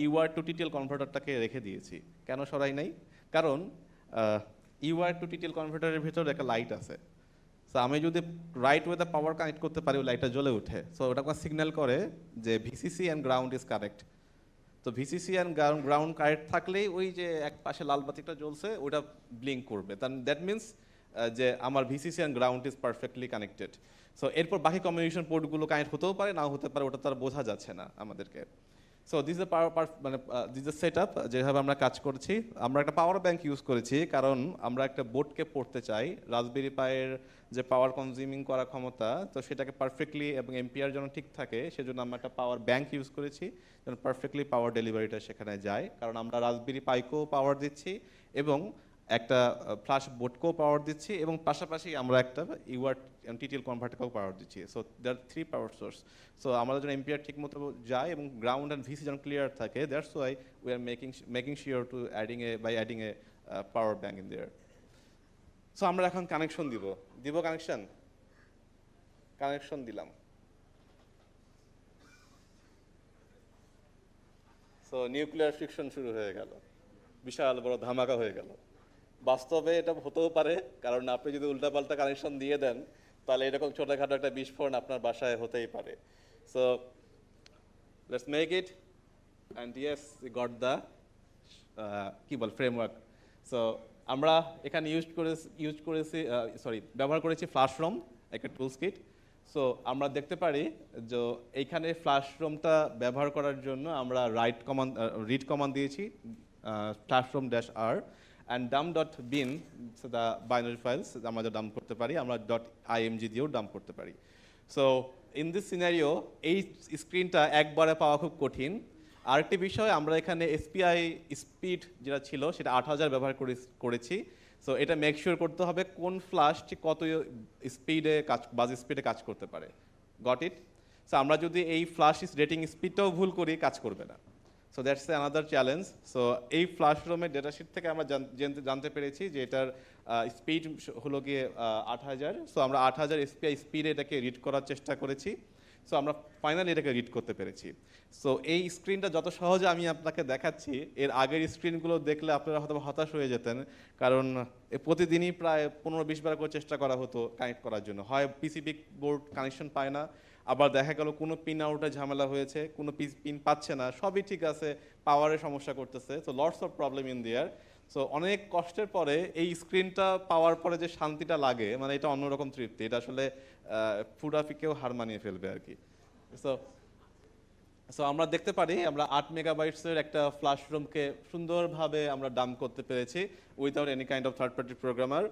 ইউআর টু টিটিএল কনভার্টারটাকে রেখে দিয়েছি। কেন সরাই নাই? কারণ ইউআর টু টিটিএল কনভার্টারের ভিতরে একটা লাইট আছে। সো আমি যদি রাইট ওয়েতে পাওয়ার কানেক্ট করতে পারি ওই লাইটটা জ্বলে ওঠে। সো ওটা সিগন্যাল করে যে VCC and ground is correct. তো ভিসিসি অ্যান্ড গ্রাউন্ড কারেক্ট থাকলেই ওই যে এক পাশে লাল বাতিটা জ্বলছে ওটা ব্লিঙ্ক করবে। দ্যাট মিনস যে আমার VCC and ground is perfectly connected. So এরপর বাকি কমিউনিকেশন পোর্টগুলো কানেক্ট হতেও পারে, নাও হতে পারে, ওটা তার বোঝা যাচ্ছে না আমাদেরকে। So this the this the set up যেভাবে আমরা কাজ করছি। আমরা একটা পাওয়ার ব্যাংক ইউজ করেছি কারণ আমরা একটা বোর্ডকে পড়তে চাই। রাজবেরি পাইয়ের যে পাওয়ার কনজিউমিং করার ক্ষমতা, তো সেটাকে পারফেক্টলি এবং এমপিআর যেন ঠিক থাকে সেজন্য আমরা একটা পাওয়ার ব্যাংক ইউজ করেছি যেন পারফেক্টলি পাওয়ার ডেলিভারিটা সেখানে যায়। কারণ আমরা রাজবেরি পাইকেও পাওয়ার দিচ্ছি এবং একটা ফ্ল্যাশ বোর্ডকেও পাওয়ার দিচ্ছি এবং পাশাপাশি আমরা একটা ইউআর টিটিএল কনভার্টারকেও পাওয়ার দিচ্ছি। So there 3 power source. So আমাদের যেন এমপিআর ঠিক মতো যায় এবং গ্রাউন্ড অ্যান্ড ভিসি যেন ক্লিয়ার থাকে, that's why we are making sure to adding a power bank in there. So আমরা এখন কানেকশন দিব কানেকশন দিলাম। সো নিউক্লিয়ার ফিকশন শুরু হয়ে গেল, বিশাল বড় ধামাকা হয়ে গেল। বাস্তবে এটা হতেও পারে, কারণ আপনি যদি উল্টাপাল্টা কানেকশন দিয়ে দেন তাহলে এরকম ছোটোখাটো একটা বিস্ফোরণ আপনার বাসায় হতেই পারে। So let's make it and yes got the framework. So আমরা এখানে ব্যবহার করেছি ফ্ল্যাশরম, একটা টুলস কিট। সো আমরা দেখতে পারি যে এইখানে ফ্ল্যাশরমটা ব্যবহার করার জন্য আমরা রিড কমান্ড দিয়েছি ফ্ল্যাশরম -r and dump.bin the binary files আমরা ডাম্প করতে পারি, আমরা .img দিয়েও ডাম্প করতে পারি। সো ইন দিস সিনারিও এই স্ক্রিনটা একবারে পাওয়া খুব কঠিন। আরেকটি বিষয়, আমরা এখানে এসপিআই স্পিড যেটা ছিল সেটা 8000 ব্যবহার করেছি। সো এটা মেক শিওর করতে হবে কোন ফ্ল্যাশটি কত বাজ স্পিডে কাজ করতে পারে। Got it? সো আমরা যদি এই ফ্ল্যাশ রেটিং স্পিডটাও ভুল করি কাজ করবে না। So that's another challenge. So এই ফ্ল্যাশরুমের ডেটাশিট থেকে আমরা জানতে পেরেছি যে এটার স্পিড হলো গিয়ে 8000। সো আমরা 8000 এসপিআই স্পিডে এটাকে রিড করার চেষ্টা করেছি। সো আমরা ফাইনালি এটাকে রিড করতে পেরেছি। সো এই স্ক্রিনটা যত সহজে আমি আপনাকে দেখাচ্ছি, এর আগের স্ক্রিনগুলো দেখলে আপনারা হয়তো হতাশ হয়ে যেতেন, কারণ প্রতিদিনই প্রায় 15-20 বার করে চেষ্টা করা হতো কানেক্ট করার জন্য। হয় পিসিবি বোর্ড কানেকশন পায় না, আবার দেখা গেল কোনো পিন আউটে ঝামেলা হয়েছে, কোনো পিন পাচ্ছে না, সবই ঠিক আছে, পাওয়ারের সমস্যা করতেছে। So lots of problem in there. So অনেক কষ্টের পরে এই স্ক্রিনটা পাওয়ার পরে যে শান্তিটা লাগে, মানে এটা অন্যরকম তৃপ্তি। এটা আসলে ফুডাফিকেও হার মানিয়ে ফেলবে আর কি। সো আমরা দেখতে পারি আমরা 8 মেগাবাইটসের একটা ফ্ল্যাশরুমকে সুন্দরভাবে আমরা ডাম্প করতে পেরেছি without any kind of third party programmer.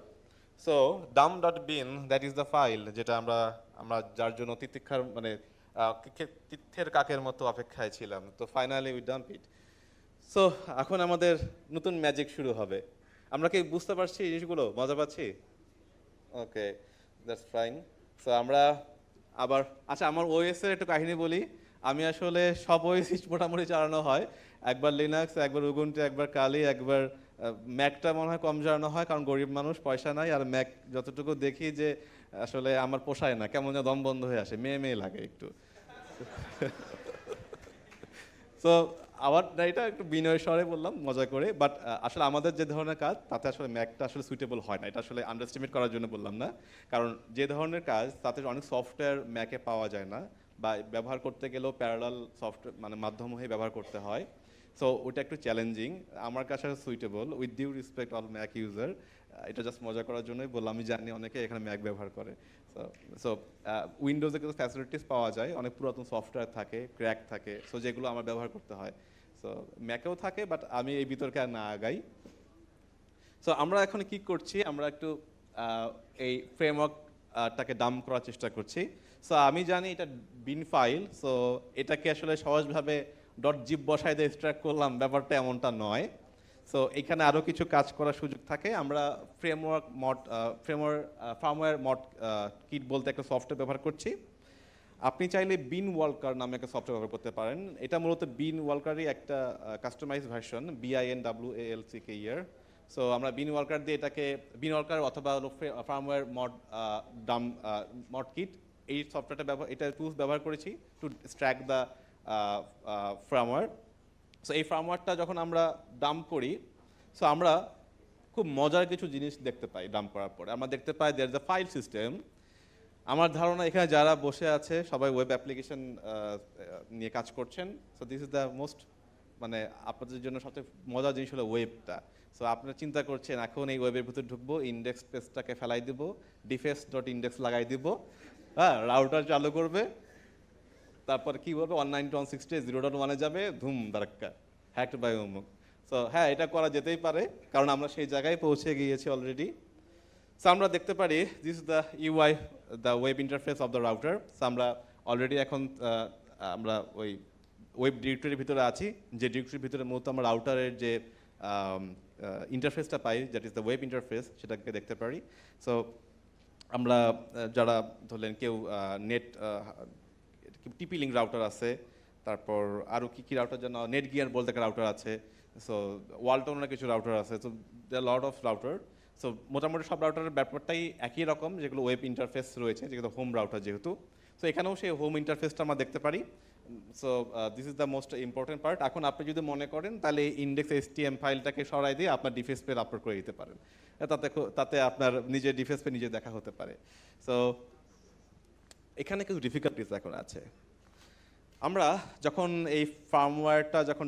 So dump.bin that is the file যেটা আমরা যার জন্য তিথ্যের কাকের মতো অপেক্ষায় ছিলাম। তো finally we dump it. So এখন আমাদের নতুন ম্যাজিক শুরু হবে। আমরা কি বুঝতে পারছি এই জিনিসগুলো? মজা পাচ্ছি? ওকে, দ্যাটস ফাইন। সো আমরা আবার আমার ওএসের একটু কাহিনী বলি। আমি আসলে সব ওএস মোটামুটি চালানো হয়, একবার লিনাক্স, একবার উবুন্টু, একবার কালি, একবার ম্যাকটা মনে হয় কম চালানো হয়, কারণ গরিব মানুষ, পয়সা নাই। আর ম্যাক যতটুকু দেখি যে আসলে আমার পোষায় না, কেমন যেন দম বন্ধ হয়ে আসে, মেয়ে লাগে একটু। সো এটা একটু বিনয় স্বরে বললাম মজা করে, বাট আসলে আমাদের যে ধরনের কাজ তাতে আসলে ম্যাকটা আসলে সুইটেবল হয় না। এটা আসলে আন্ডারস্টিমেট করার জন্য বললাম না, কারণ যে ধরনের কাজ তাতে অনেক সফটওয়্যার ম্যাকে পাওয়া যায় না, বা ব্যবহার করতে গেলেও প্যারালাল সফটওয়্যার মাধ্যম হয়ে ব্যবহার করতে হয়। সো ওটা একটু চ্যালেঞ্জিং। আমার কাছে suitable, with due respect all Mac user. এটা জাস্ট মজা করার জন্যই বললাম। আমি জানি অনেকে এখানে ম্যাক ব্যবহার করে। সো উইন্ডোজে কিছু ফ্যাসিলিটিস পাওয়া যায়, অনেক পুরাতন সফটওয়্যার থাকে, ক্র্যাক থাকে, সো যেগুলো আমার ব্যবহার করতে হয়। সো ম্যাকেও থাকে, বাট আমি এই বিতর্কে আর না আগাই। সো আমরা এখন কি করছি, আমরা একটু এই ফ্রেমওয়ার্কটাকে ডাম্প করার চেষ্টা করছি। সো আমি জানি এটা বিন ফাইল, সো এটাকে আসলে সহজভাবে .zip বসাই দিয়ে এক্সট্রাক্ট করলাম, ব্যাপারটা এমনটা নয়। সো এখানে আরও কিছু কাজ করার সুযোগ থাকে। আমরা ফার্মওয়্যার মড কিট বলতে একটা সফটওয়্যার ব্যবহার করছি। আপনি চাইলে বিন ওয়ালকার নামে একটা সফটওয়্যার ব্যবহার করতে পারেন। এটা মূলত বিন ওয়ালকারই একটা কাস্টমাইজ ভার্সন, BINWALCK। সো আমরা বিন ওয়ালকার দিয়ে এটাকে বিন ওয়ালকার অথবা ফার্মওয়্যার মড কিট এই সফটওয়্যারটা এটা টুলস ব্যবহার করেছি টু স্ট্র্যাক দ্য ফার্মওয়্যার। সো এই ফার্মওয়্যারটা যখন আমরা ডাম্প করি, সো আমরা খুব মজার কিছু জিনিস দেখতে পাই। ডাম্প করার পরে আমরা দেখতে পাই দেয়ার দ্য ফাইল সিস্টেম। আমার ধারণা এখানে যারা বসে আছে সবাই ওয়েব অ্যাপ্লিকেশন নিয়ে কাজ করছেন। So this is the most, মানে আপনাদের জন্য সবচেয়ে মজার জিনিস হলো ওয়েবটা। সো আপনারা চিন্তা করছেন এখন এই ওয়েবের ভিতরে ঢুকবো, ইন্ডেক্স পেজটাকে ফেলাই দিব, defs.index লাগাই দিব, হ্যাঁ, রাউটার চালু করবে, তারপর কি বলবে 192.168.0.1-এ যাবে, ধুম ধাক্কা, হ্যাকড বাই অমুক। সো হ্যাঁ, এটা করা যেতেই পারে, কারণ আমরা সেই জায়গায় পৌঁছে গিয়েছি অলরেডি। সো আমরা দেখতে পারি this is the UI, the web interface of the router. So আমরা অলরেডি এখন আমরা ওই ওয়েব ডিরেক্টরির ভিতরে আছি, যে ডিরেক্টরির ভিতরে মূলত আমরা রাউটারের যে ইন্টারফেসটা পাই, that is the web interface, সেটাকে দেখতে পারি। সো আমরা যারা ধরলেন কেউ নেট টিপি লিঙ্ক রাউটার আছে, তারপর আরও কী কী রাউটার যেন, নেট গিয়ার বলতে একটা রাউটার আছে, সো ওয়ালটনের কিছু রাউটার আছে, so the lot of router. So মোটামুটি সব রাউটারের ব্যাপারটাই একই রকম, যেগুলো ওয়েব ইন্টারফেস রয়েছে, যেগুলো হোম রাউটার যেহেতু। সো এখানেও সেই হোম ইন্টারফেসটা আমরা দেখতে পারি। So this is the most important part. এখন আপনি যদি মনে করেন তাহলে ইন্ডেক্স HTML ফাইলটাকে সরাই দিয়ে আপনার ডিফেন্স পেজ আপলোড করে দিতে পারেন, তাতে আপনার নিজের ডিফেন্স পেজ নিজে দেখা হতে পারে। সো এখানে কিছু ডিফিকাল্টিস এখন আছে। আমরা যখন এই ফার্মওয়্যারটা যখন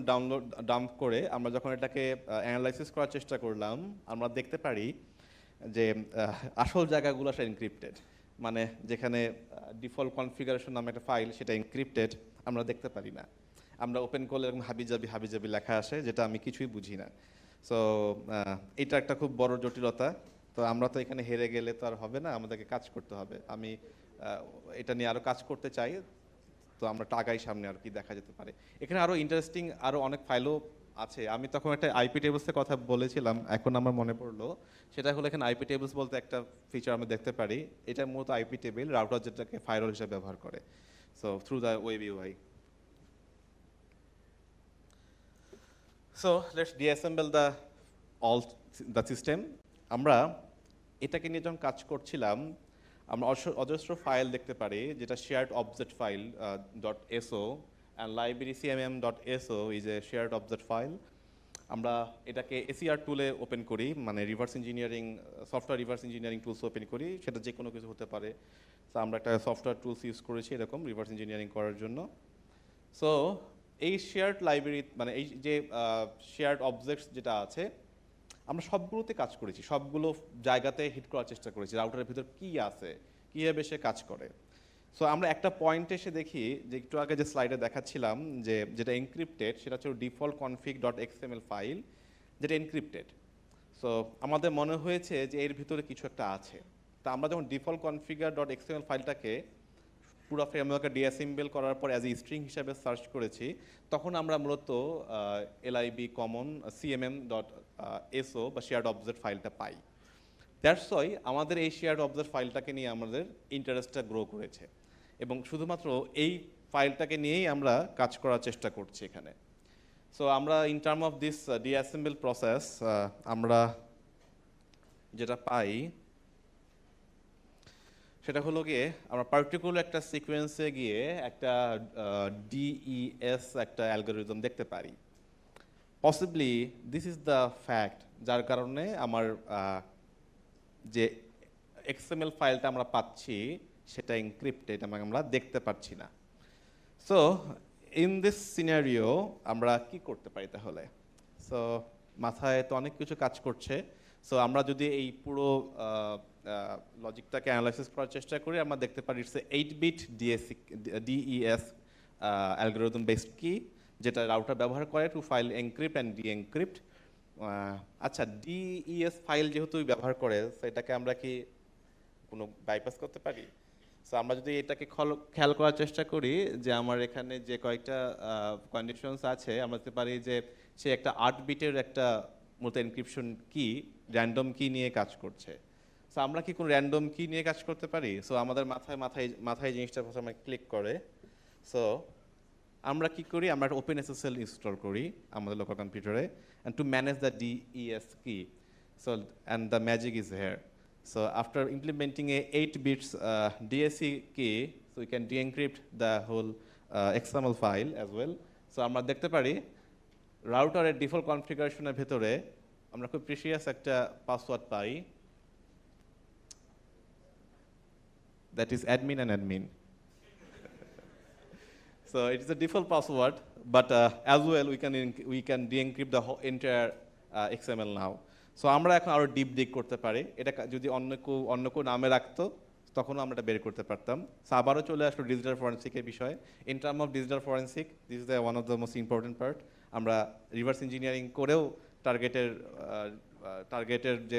ডাম্প করে আমরা যখন এটাকে অ্যানালাইসিস করার চেষ্টা করলাম, আমরা দেখতে পারি যে আসল জায়গাগুলো আসলে এনক্রিপ্টেড, মানে যেখানে ডিফল্ট কনফিগারেশন নামে একটা ফাইল, সেটা এনক্রিপ্টেড, আমরা দেখতে পারি না। আমরা ওপেন করলে এরকম হাবিজাবি লেখা আসে, যেটা আমি কিছুই বুঝি না। সো এটা একটা খুব বড় জটিলতা। তো আমরা তো এখানে হেরে গেলে তো আর হবে না, আমাদেরকে কাজ করতে হবে। আমি এটা নিয়ে আরও কাজ করতে চাই, তো আমরা টাকাই সামনে আর কি দেখা যেতে পারে। এখানে আরও ইন্টারেস্টিং আরও অনেক ফাইলও আছে। আমি তখন একটা আইপি টেবলসের কথা বলেছিলাম, এখন আমার মনে পড়লো, সেটা হলো এখানে আইপি টেবলস বলতে একটা ফিচার আমরা দেখতে পারি। এটা মূলত আইপি টেবিল, রাউটার যেটাকে ফায়ারওয়াল হিসেবে ব্যবহার করে, so through the web UI. So let's disassemble the system. আমরা এটাকে নিয়ে যখন কাজ করছিলাম, আমরা অজস্র ফাইল দেখতে পারি, যেটা shared object file .so and library cmm.so is a shared object file. আমরা এটাকে এসিআর টুলে ওপেন করি, মানে reverse engineering software reverse engineering tools open করি, সেটা যে কোনো কিছু হতে পারে। তো আমরা একটা সফটওয়্যার টুলস ইউজ করেছি এরকম রিভার্স ইঞ্জিনিয়ারিং করার জন্য। সো এই শেয়ার্ড লাইব্রেরি, মানে এই যে শেয়ার্ড অবজেক্টস যেটা আছে, আমরা সবগুলোতে কাজ করেছি, সবগুলো জায়গাতে হিট করার চেষ্টা করেছি রাউটারের ভিতর কী আছে, কীভাবে সে কাজ করে। সো আমরা একটা পয়েন্টে এসে দেখি যে একটু আগে যে স্লাইডে দেখাচ্ছিলাম যে যেটা এনক্রিপ্টেড, সেটা হচ্ছে ডিফল্ট config.xml ফাইল, যেটা এনক্রিপ্টেড। সো আমাদের মনে হয়েছে যে এর ভিতরে কিছু একটা আছে। তা আমরা যখন ডিফল্ট configure.xml ফাইলটাকে পুরো ফ্রেমওয়ার্কে ডিঅ্যাসেম্বল করার পর অ্যাজ এ স্ট্রিং হিসাবে সার্চ করেছি, তখন আমরা মূলত LIB কমন cmm.so বা শেয়ার্ড অবজেক্ট ফাইলটা পাই। দ্যাটস ওয়াই আমাদের এই শেয়ার্ড অবজেক্ট ফাইলটাকে নিয়ে আমাদের ইন্টারেস্টটা গ্রো করেছে, এবং শুধুমাত্র এই ফাইলটাকে নিয়েই আমরা কাজ করার চেষ্টা করছি এখানে। সো আমরা in term of this disassemble process আমরা যেটা পাই সেটা হলো গিয়ে আমরা পার্টিকুলার একটা সিকোয়েন্সে গিয়ে একটা DES একটা অ্যালগোরিদম দেখতে পারি। Possibly this is the fact, যার কারণে আমার যে XML ফাইলটা আমরা পাচ্ছি সেটা এনক্রিপ্টেড, আমরা দেখতে পাচ্ছি না। সো ইন দিস সিনারিও আমরা কি করতে পারি তাহলে? সো মাথায় তো অনেক কিছু কাজ করছে। সো আমরা যদি এই পুরো লজিকটাকে অ্যানালাইসিস করার চেষ্টা করি, আমরা দেখতে পারি it's 8-bit DES algorithm based কি, যেটা রাউটার ব্যবহার করে two file encrypt and D-encrypt. আচ্ছা, DES ফাইল যেহেতু ব্যবহার করে, সেটাকে আমরা কি কোনো বাইপাস করতে পারি? সো আমরা যদি এটাকে খেয়াল করার চেষ্টা করি যে আমার এখানে যে কয়েকটা কন্ডিশনস আছে, আমরা দেখতে পারি যে সে একটা 8 বিটের একটা মূলত এনক্রিপশন কি র্যান্ডম কি নিয়ে কাজ করছে। সো আমরা কি কোনো র্যান্ডম কি নিয়ে কাজ করতে পারি? সো আমাদের মাথায় জিনিসটা প্রথমে ক্লিক করে। সো আমরা কি করি, আমরা একটা ওপেন এসএসএল ইনস্টল করি আমাদের লোকাল কম্পিউটারে, and to manage the DES key, so and the magic is here. So after implementing a 8 bits DAC key, so we can de-encrypt the whole XML file as well. So আমরা দেখতে পারি রাউটারের default কনফিগারেশনের ভেতরে আমরা খুব precious একটা password pi, that is admin and admin. So it is a default password, but as well we can de-encrypt the whole entire XML now. So আমরা এখন আরও ডিপ ডিগ করতে পারি। এটা যদি অন্য কেউ নামে রাখতো তখনও আমরা এটা বের করতে পারতাম। সো আবারও চলে আসলো ডিজিটাল ফরেন্সিকের বিষয়ে। In term of digital forensic, this is the one of the most important part. আমরা রিভার্স ইঞ্জিনিয়ারিং করেও টার্গেটের যে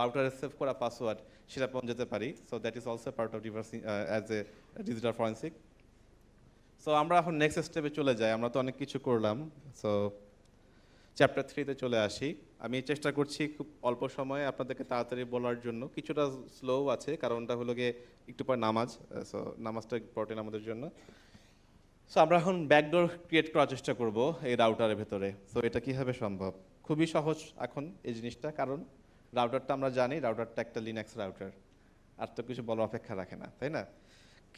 রাউটারের সেভ করা পাসওয়ার্ড সেটা পৌঁছে যেতে পারি। So that is also part of reverse as a digital forensic. So আমরা এখন নেক্সট স্টেপে চলে যাই। আমরা তো অনেক কিছু করলাম। সো চ্যাপ্টার 3-তে চলে আসি। আমি চেষ্টা করছি খুব অল্প সময়ে আপনাদেরকে তাড়াতাড়ি বলার জন্য। কিছুটা স্লো আছে, কারণটা হলো গিয়ে একটু পর নামাজ। সো নামাজটা ইম্পর্টেন্ট আমাদের জন্য। সো আমরা এখন ব্যাকডোর ক্রিয়েট করার চেষ্টা করব এই রাউটারের ভেতরে। সো এটা কীভাবে সম্ভব? খুবই সহজ এখন এই জিনিসটা, কারণ রাউটারটা আমরা জানি, রাউটারটা একটা লিনাক্স রাউটার, আর তো কিছু বলার অপেক্ষা রাখে না, তাই না?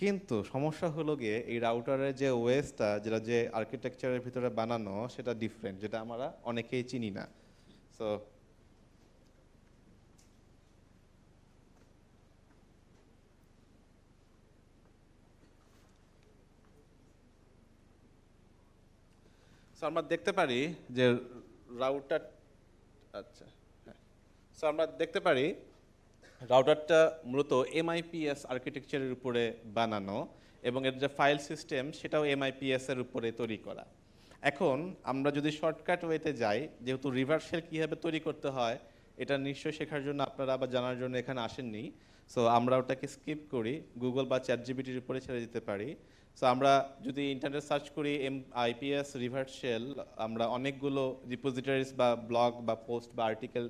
কিন্তু সমস্যা হলো গিয়ে এই রাউটারের যে ওয়েসটা, যেটা যে আর্কিটেকচারের ভিতরে বানানো, সেটা ডিফারেন্ট, যেটা আমরা অনেকেই চিনি না। সো আমরা দেখতে পারি যে রাউটার, আচ্ছা হ্যাঁ, সো আমরা দেখতে পারি রাউটারটা মূলত এমআইপিএস আর্কিটেকচারের উপরে বানানো, এবং এর যে ফাইল সিস্টেম সেটাও এমআইপিএস এর উপরে তৈরি করা। এখন আমরা যদি শর্টকাট ওয়েতে যাই, যেহেতু রিভার্স শেল কীভাবে তৈরি করতে হয় এটা নিশ্চয়ই শেখার জন্য আপনারা আবার জানার জন্য এখানে আসেননি। সো আমরা ওটাকে স্কিপ করি, গুগল বা চ্যাটজিপিটির উপরে ছেড়ে দিতে পারি। সো আমরা যদি ইন্টারনেট সার্চ করি এমআইপিএস রিভার্স শেল, আমরা অনেকগুলো রিপোজিটরিজ বা ব্লগ বা পোস্ট বা আর্টিকেল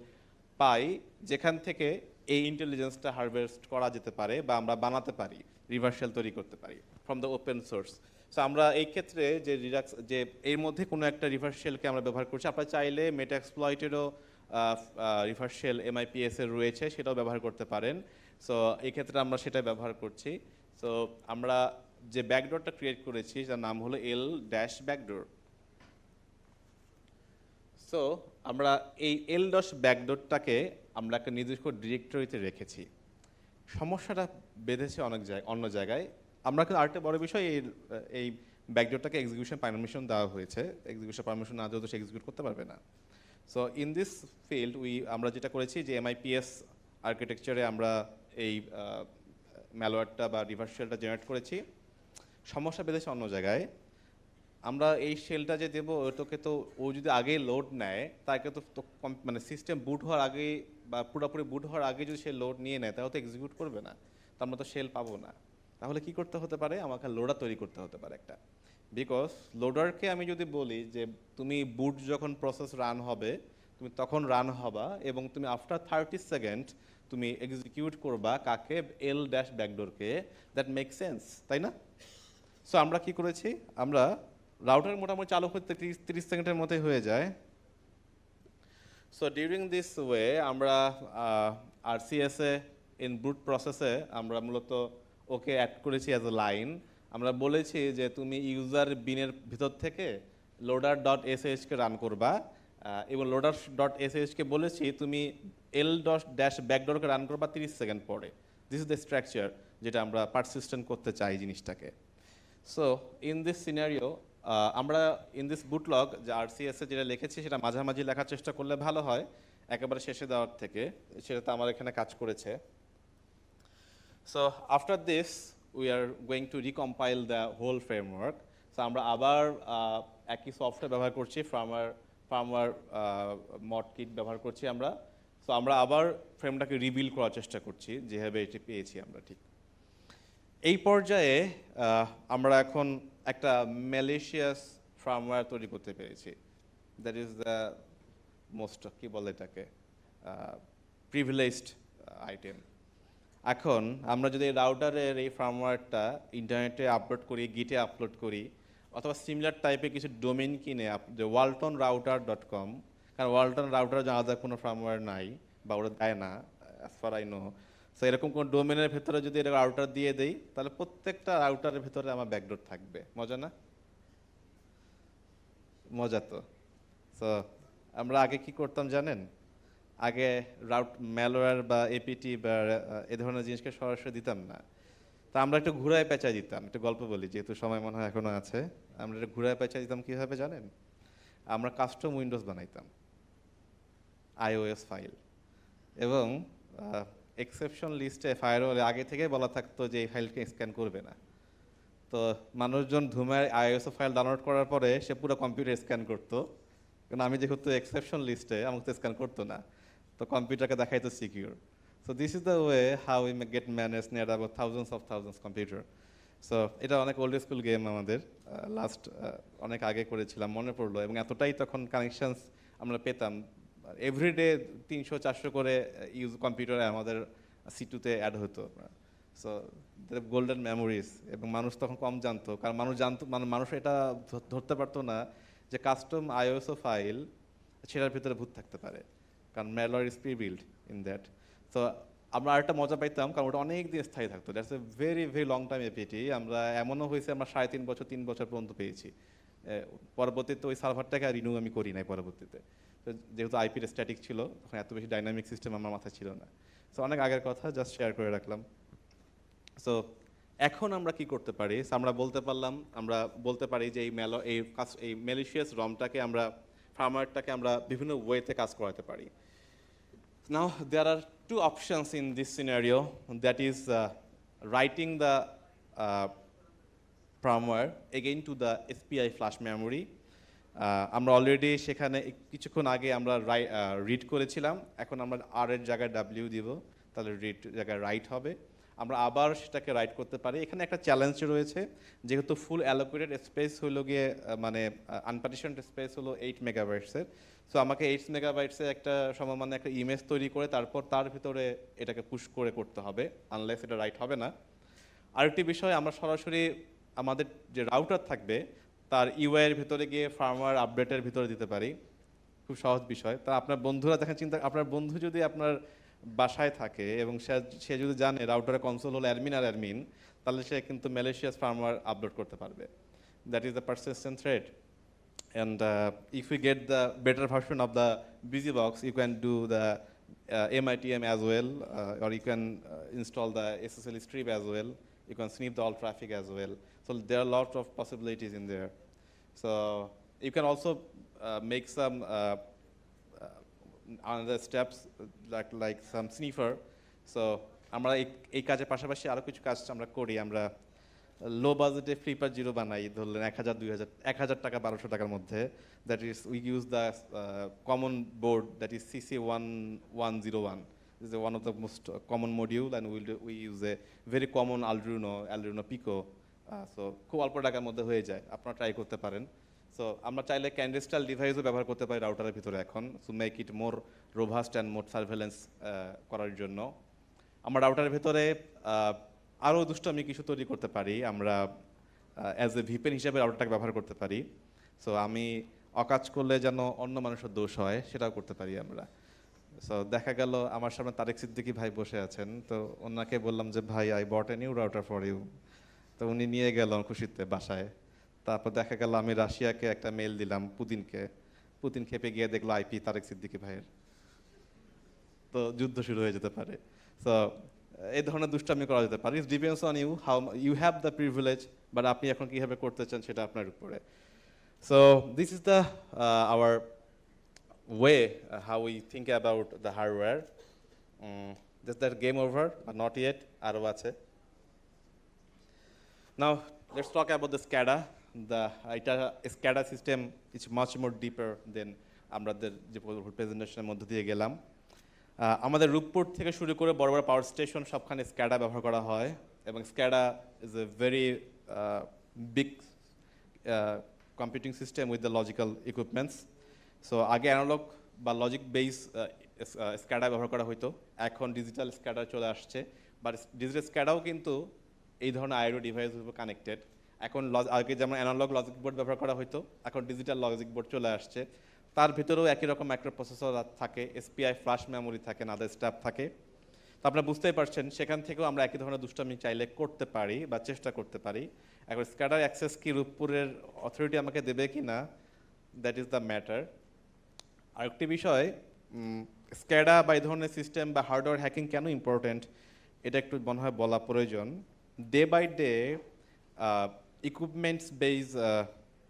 পাই, যেখান থেকে এই ইন্টেলিজেন্সটা হারভেস্ট করা যেতে পারে বা আমরা বানাতে পারি, রিভার্স শেল তৈরি করতে পারি from the open source. So আমরা এই ক্ষেত্রে যে এর মধ্যে কোনো একটা রিভার্স শেলকে আমরা ব্যবহার করছি। আপনারা চাইলে মেটাএক্সপ্লয়েটেরও রিভার্স শেল এমআইপিএস এর রয়েছে, সেটাও ব্যবহার করতে পারেন। সো এই ক্ষেত্রে আমরা সেটাই ব্যবহার করছি। সো আমরা যে ব্যাকডোরটা ক্রিয়েট করেছি যার নাম হলো l-backdoor। সো আমরা এই l-backdoorটাকে আমরা একটা নির্দিষ্ট ডিরেক্টরিতে রেখেছি। সমস্যাটা বেঁধেছে অন্য জায়গায়। আমরা কিন্তু আরেকটা বড় বিষয়, এই ব্যাকডোরটাকে এক্সিকিউশন পারমিশন দেওয়া হয়েছে। এক্সিকিউশন পারমিশন না দিলে তো সে এক্সিকিউট করতে পারবে না। সো ইন দিস ফিল্ড আমরা যেটা করেছি যে এমআইপিএস আর্কিটেকচারে আমরা এই ম্যালওয়্যারটা বা রিভার্স শেলটা জেনারেট করেছি। সমস্যা বেঁধেছে অন্য জায়গায়। আমরা এই শেলটা যে দেবো ওটাকে তো ও যদি আগে লোড নেয়, তাকে তো মানে সিস্টেম বুট হওয়ার আগে বা পুরোপুরি বুট হওয়ার আগে যদি সে লোড নিয়ে নেয় তাহলে তো এক্সিকিউট করবে না, তো আমরা তো শেল পাবো না। তাহলে কি করতে হতে পারে? আমাকে লোডার তৈরি করতে হতে পারে একটা। বিকজ লোডারকে আমি যদি বলি যে তুমি বুট যখন প্রসেস রান হবে তুমি তখন রান হবা, এবং তুমি আফটার 30 সেকেন্ড তুমি এক্সিকিউট করবা কাকে? l-backdoorকে। দ্যাট মেক সেন্স, তাই না? সো আমরা কি করেছি, আমরা রাউটার মোটামুটি চালু করতে 30 সেকেন্ডের মধ্যে হয়ে যায়। সো ডিউরিং দিস ওয়ে আমরা আরসিএসে ইন বুট প্রসেসে আমরা মূলত ওকে অ্যাড করেছি অ্যাজ এ লাইন। আমরা বলেছি যে তুমি ইউজার বিনের ভিতর থেকে loader.sh কে রান করবা, এবং loader.sh কে বলেছি তুমি l-backdoor-কে রান করবা 30 সেকেন্ড পরে। দিস ইজ দ্য স্ট্রাকচার যেটা আমরা পারসিস্টেন্ট করতে চাই জিনিসটাকে। সো ইন দিস সিনারিও আমরা ইন দিস বুটলগ যে আরসিএসে যেটা লিখেছি সেটা মাঝামাঝি লেখার চেষ্টা করলে ভালো হয় একেবারে শেষে দেওয়ার থেকে, সেটা তো আমার এখানে কাজ করেছে। So after this we are going to recompile the whole framework. So আমরা আবার একই সফটওয়্যার ব্যবহার করছি, ফার্মওয়্যার মড কিট ব্যবহার করছি আমরা। সো আমরা আবার ফ্রেমটাকে রিবিল্ড করার চেষ্টা করছি যেভাবে এটি পেয়েছি আমরা। ঠিক এই পর্যায়ে আমরা এখন একটা ম্যালিশিয়াস ফার্মওয়্যার তৈরি করতে পেরেছি। দ্যাট ইজ দ্য মোস্ট কি বলে এটাকে প্রিভিলেজড আইটেম। এখন আমরা যদি রাউটারের এই ফার্মওয়্যারটা ইন্টারনেটে আপলোড করি, গিটে আপলোড করি, অথবা সিমিলার টাইপের কিছু ডোমেইন কিনে যে waltonrouter.com, কারণ ওয়ালটন রাউটার আলাদা কোনো ফার্মওয়্যার নাই বা ওরা দেয় না as far I know. So এরকম কোনো ডোমেনের ভেতরে যদি এটা রাউটার দিয়ে দেই, তাহলে প্রত্যেকটা রাউটারের ভেতরে আমার ব্যাকডোর থাকবে। মজা না? মজা তো। সো আমরা আগে কি করতাম জানেন? আগে ম্যালওয়্যার বা এপিটি বা এ ধরনের জিনিসকে সরাসরি দিতাম না। তা আমরা একটু ঘুরায় পেঁচায় দিতাম। একটা গল্প বলি, যেহেতু সময় মনে হয় এখনো আছে। আমরা একটু ঘুরায় পেঁচায় দিতাম কীভাবে জানেন? আমরা কাস্টম উইন্ডোজ বানাইতাম, আইওএস ফাইল, এবং এক্সেপশন লিস্টে ফায়ারওয়ালে আগে থেকে বলা থাকতো যে এই ফাইলকে স্ক্যান করবে না। তো মানুষজন ধুমায় আইওএস ফাইল ডাউনলোড করার পরে সে পুরো কম্পিউটার স্ক্যান করতো, কারণ আমি যেহেতু এক্সেপশন লিস্টে আমাকে তো স্ক্যান করতো না, তো কম্পিউটারকে দেখাইতো secure. So this is the way how we get manage near about thousands computer. So এটা অনেক ওল্ড স্কুল গেম আমাদের, লাস্ট অনেক আগে করেছিলাম, মনে পড়লো। এবং এতটাই তখন কানেকশনস আমরা পেতাম, এভরিডে 300-400 করে ইউজ কম্পিউটারে আমাদের C2-তে অ্যাড হতো। So golden memories. এবং মানুষ তখন কম জানতো, কারণ মানুষ এটা ধরতে পারতো না যে কাস্টম আইওএসও ফাইল সেটার ভিতরে ভূত থাকতে পারে, কারণ malware is pre-build in that. তো আমরা আরেকটা মজা পাইতাম, কারণ ওটা অনেক দিন স্থায়ী থাকতো। That's a very very long time apt. আমরা এমনও হয়েছে আমরা 3.5 বছর পর্যন্ত পেয়েছি। পরবর্তীতে ওই সার্ভারটাকে আর রিনিউ আমি করি নাই পরবর্তীতে। তো যেহেতু আইপির স্ট্যাটিক ছিল, তখন এত বেশি ডাইনামিক সিস্টেম আমার মাথায় ছিল না। সো অনেক আগের কথা, জাস্ট শেয়ার করে রাখলাম। সো এখন আমরা কি করতে পারি? আমরা বলতে পারি যে এই ম্যালিশিয়াস রমটাকে আমরা, ফার্মওয়্যারটাকে আমরা বিভিন্ন ওয়েতে কাজ করাতে পারি। Now there are two options in this scenario, that is writing the firmware again to the SPI flash memory. আমরা অলরেডি সেখানে কিছুক্ষণ আগে আমরা রিড করেছিলাম, এখন আমরা আর এর জায়গায় ডাব্লিউ দিব, তাহলে রিড জায়গায় রাইট হবে। আমরা আবার সেটাকে রাইট করতে পারি। এখানে একটা চ্যালেঞ্জ রয়েছে, যেহেতু ফুল অ্যালোকেটেড স্পেস হলো গিয়ে মানে আনপার্টিশনড স্পেস হলো 8 মেগাবাইটসের। সো আমাকে 8 মেগাবাইটসের একটা সমমানে একটা ইমেজ তৈরি করে তারপর তার ভিতরে এটাকে পুশ করে করতে হবে, আনলেস এটা রাইট হবে না। আরেকটি বিষয়, আমরা সরাসরি আমাদের যে রাউটার থাকবে তার ইউআই এর ভিতরে গিয়ে ফার্মওয়্যার আপডেটের ভিতরে দিতে পারি। খুব সহজ বিষয়। তা আপনার বন্ধুরা দেখেন, আপনার বন্ধু যদি আপনার বাসায় থাকে এবং সে যদি জানে রাউটারের কনসোল হলো অ্যাডমিন, তাহলে সে কিন্তু ম্যালিশিয়াস ফার্মওয়্যার আপলোড করতে পারবে। That is the persistent threat. And if we get the better version of the BusyBox, you can do the MITM as well, or you can install the SSL strip as well. You can sniff the all traffic as well. So there are a lot of possibilities in there. So you can also make some another steps like some sniffer. So আমরা এই কাজের পাশাপাশি আরো কিছু কাজ আমরা করি। আমরা লো বাজেটে ফ্লিপার জিরো বানাই, ধরলেন 1000 টাকা 1200 টাকার মধ্যে। That is we use the common board, that is CC1101. This is one of the most common module, and we use a very common Arduino Pico. So খুব অল্প টাকার মধ্যে হয়ে যায়, আপনারা ট্রাই করতে পারেন। সো আমরা চাইলে ক্যান্ডেস্টাল ডিভাইসও ব্যবহার করতে পারি রাউটারের ভিতরে এখন, to make it more robust and more surveillance করার জন্য। আমরা রাউটারের ভিতরে আরও দুষ্টামি কিছু তৈরি করতে পারি। আমরা অ্যাজ এ ভিপেন হিসাবে রাউটারটাকে ব্যবহার করতে পারি। সো আমি অকাজ করলে যেন অন্য মানুষের দোষ হয়, সেটাও করতে পারি আমরা। সো দেখা গেল আমার সামনে তারেক সিদ্দিকী ভাই বসে আছেন, তো ওনাকে বললাম যে ভাই I bought a new router for you. তো উনি নিয়ে গেল খুশিতে বাসায়। তারপর দেখা গেল আমি রাশিয়াকে একটা মেল দিলাম পুতিন খেপে গিয়ে দেখলো আইপি তারেক সিদ্দিকী ভাইয়ের, তো যুদ্ধ শুরু হয়ে যেতে পারে। সো এই ধরনের দুষ্টামি করা যেতে পারে। It depends on you, how you have the privilege, but আপনি এখন কীভাবে করতে চান সেটা আপনার উপরে। So this is the our way how we think about the hardware. Is that game over? Not yet. আরও আছে। Now let's talk about the SCADA. The SCADA system is much more deeper than আমাদের যে প্রেজেন্টেশনের মধ্যে দিয়ে গেলাম। আমাদের রূপপুর থেকে শুরু করে বড় বড় পাওয়ার স্টেশন সবখানে SCADA ব্যবহার করা হয়, এবং SCADA is a very big computing system with the logical equipments. So আগে অ্যানালগ বা লজিক বেস স্ক্যাডা ব্যবহার করা হতো, এখন ডিজিটাল স্ক্যাডা চলে আসছে, বাট ডিজিটাল স্ক্যাডাও কিন্তু এই ধরনের আইও ডিভাইস কানেক্টেড। এখন আগে যেমন অ্যানালগ লজিক বোর্ড ব্যবহার করা হতো, এখন ডিজিটাল লজিক বোর্ড চলে আসছে। তার ভিতরেও একই রকম একটা প্রসেসর থাকে, এসপিআই ফ্ল্যাশ মেমোরি থাকে, আদার স্টাফ থাকে। তো আপনারা বুঝতেই পারছেন, সেখান থেকেও আমরা একই ধরনের দুষ্টামি চাইলে করতে পারি বা চেষ্টা করতে পারি। এখন স্ক্যাডার অ্যাক্সেস কি রূপপুরের অথরিটি আমাকে দেবে কি না, দ্যাট ইজ দ্য ম্যাটার। আরেকটি বিষয়, স্ক্যাডা বা এই ধরনের সিস্টেম বা হার্ডওয়্যার হ্যাকিং কেন ইম্পর্টেন্ট, এটা একটু মনে হয় বলা প্রয়োজন। Day by day equipments base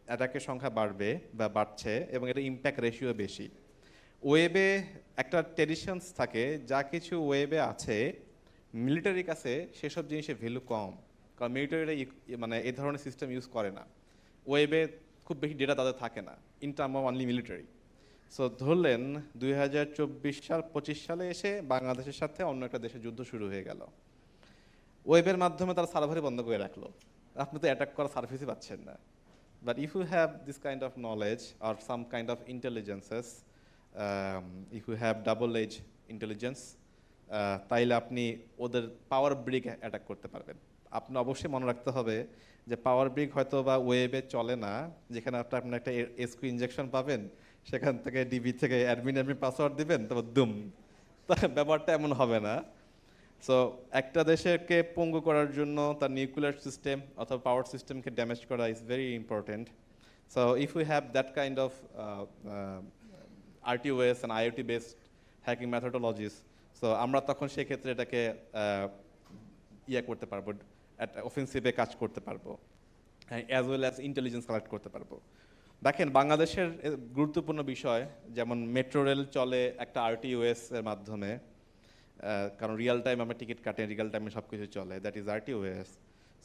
অ্যাটাকের সংখ্যা বাড়বে বা বাড়ছে, এবং এটা ইম্প্যাক্ট রেশিও বেশি। ওয়েবে একটা ট্রেডিশনস থাকে, যা কিছু ওয়েবে আছে মিলিটারির কাছে সেসব জিনিসের ভ্যালু কম, কারণ মিলিটারিরা মানে এই ধরনের সিস্টেম ইউজ করে না। ওয়েবে খুব বেশি ডেটা তাদের থাকে না, in term of only military. So ধরলেন 2024-25 সালে এসে বাংলাদেশের সাথে অন্য একটা দেশের যুদ্ধ শুরু হয়ে গেল, ওয়েবের মাধ্যমে তারা সার্ভারই বন্ধ করে রাখলো, আপনি তো অ্যাটাক করার সার্ভিসই পাচ্ছেন না। But if you have this kind of knowledge or some kind of intelligences, if you have double edge intelligence, তাইলে আপনি ওদের পাওয়ার ব্রিক অ্যাটাক করতে পারবেন। আপনি অবশ্যই মনে রাখতে হবে যে পাওয়ার ব্রিক হয়তো বা ওয়েবে চলে না, যেখানে আপনি একটা এসকিউ ইনজেকশন পাবেন, সেখান থেকে ডিবি থেকে অ্যাডমিন পাসওয়ার্ড দিবেন, তারপর দুম, ব্যাপারটা এমন হবে না। সো একটা দেশকে পঙ্গু করার জন্য তার নিউক্লিয়ার সিস্টেম অথবা পাওয়ার সিস্টেমকে ড্যামেজ করা is very important. So if you have that kind of RTOS and IoT based hacking methodologies, so আমরা তখন সেক্ষেত্রে এটাকে করতে পারবো, অফেন্সিভে কাজ করতে পারবো, as well as intelligence collect করতে পারবো। দেখেন, বাংলাদেশের গুরুত্বপূর্ণ বিষয়, যেমন মেট্রো রেল চলে একটা RTOS এর মাধ্যমে, কারণ রিয়েল টাইম আমরা টিকিট কাটে, রিয়েল টাইমে সব কিছু চলে, that is RTOS।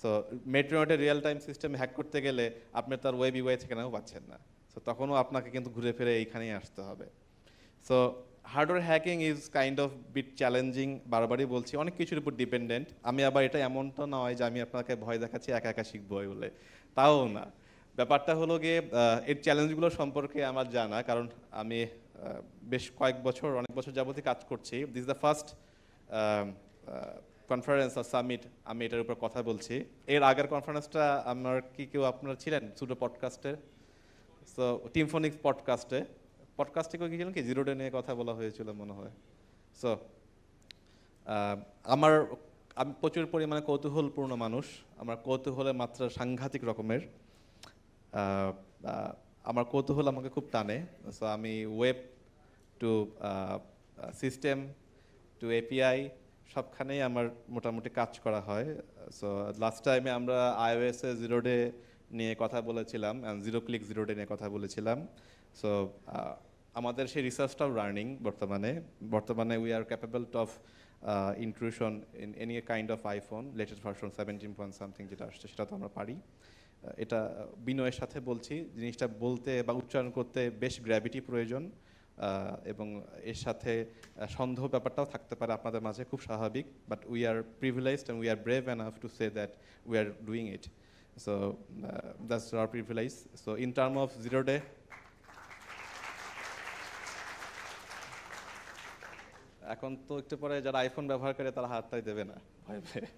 So metro নেটের রিয়েল টাইম সিস্টেম হ্যাক করতে গেলে আপনি তার ওয়েব ইউআই ঠিকানাও পাচ্ছেন না, সো তখনও আপনাকে কিন্তু ঘুরে ফিরে এইখানেই আসতে হবে। So hardware hacking is kind of bit challenging, বারবারই বলছি, অনেক কিছুর উপর ডিপেন্ডেন্ট। আমি আবার এটা এমনটা নয় যে আমি আপনাকে ভয় দেখাচ্ছি একা একা শিখবো বলে, তাও না। ব্যাপারটা হলো গিয়ে এর চ্যালেঞ্জগুলো সম্পর্কে আমার জানা, কারণ আমি বেশ অনেক বছর যাবতই কাজ করছি। দিস দ্য ফার্স্ট কনফারেন্স আর সামিট আমি এটার উপর কথা বলছি। এর আগের কনফারেন্সটা আমার কেউ আপনারা ছিলেন সুডো পডকাস্টে? সো টিমফোনিক্স পডকাস্টে কি ছিলেন কি, জিরো ডে নিয়ে কথা বলা হয়েছিল মনে হয়। সো আমি প্রচুর পরিমাণে কৌতূহলপূর্ণ মানুষ, আমার কৌতূহলের মাত্রা সাংঘাতিক রকমের। আমার কৌতূহল আমাকে খুব টানে। সো আমি web to system to API সবখানেই আমার মোটামুটি কাজ করা হয়। সো লাস্ট টাইমে আমরা iOS-এ জিরো ডে নিয়ে কথা বলেছিলাম, জিরো ক্লিক জিরো ডে নিয়ে কথা বলেছিলাম। সো আমাদের সেই রিসার্চটাও রানিং বর্তমানে we are capable of inclusion in any kind of iPhone, latest version 17 point something যেটা আসছে সেটা তো আমরা পারি। এটা বিনয়ের সাথে বলছি, জিনিসটা বলতে বা উচ্চারণ করতে বেশ গ্র্যাভিটি প্রয়োজন, এবং এর সাথে সন্দেহ ব্যাপারটাও থাকতে পারে আপনাদের মাঝে, খুব স্বাভাবিক। But we are privileged and we are brave enough to say that we are doing it. So that's our privilege. So in term of zero day, এখন তো একটু পরে যারা আইফোন ব্যবহার করে তারা হাতটাই দেবে না ভয় পেয়ে।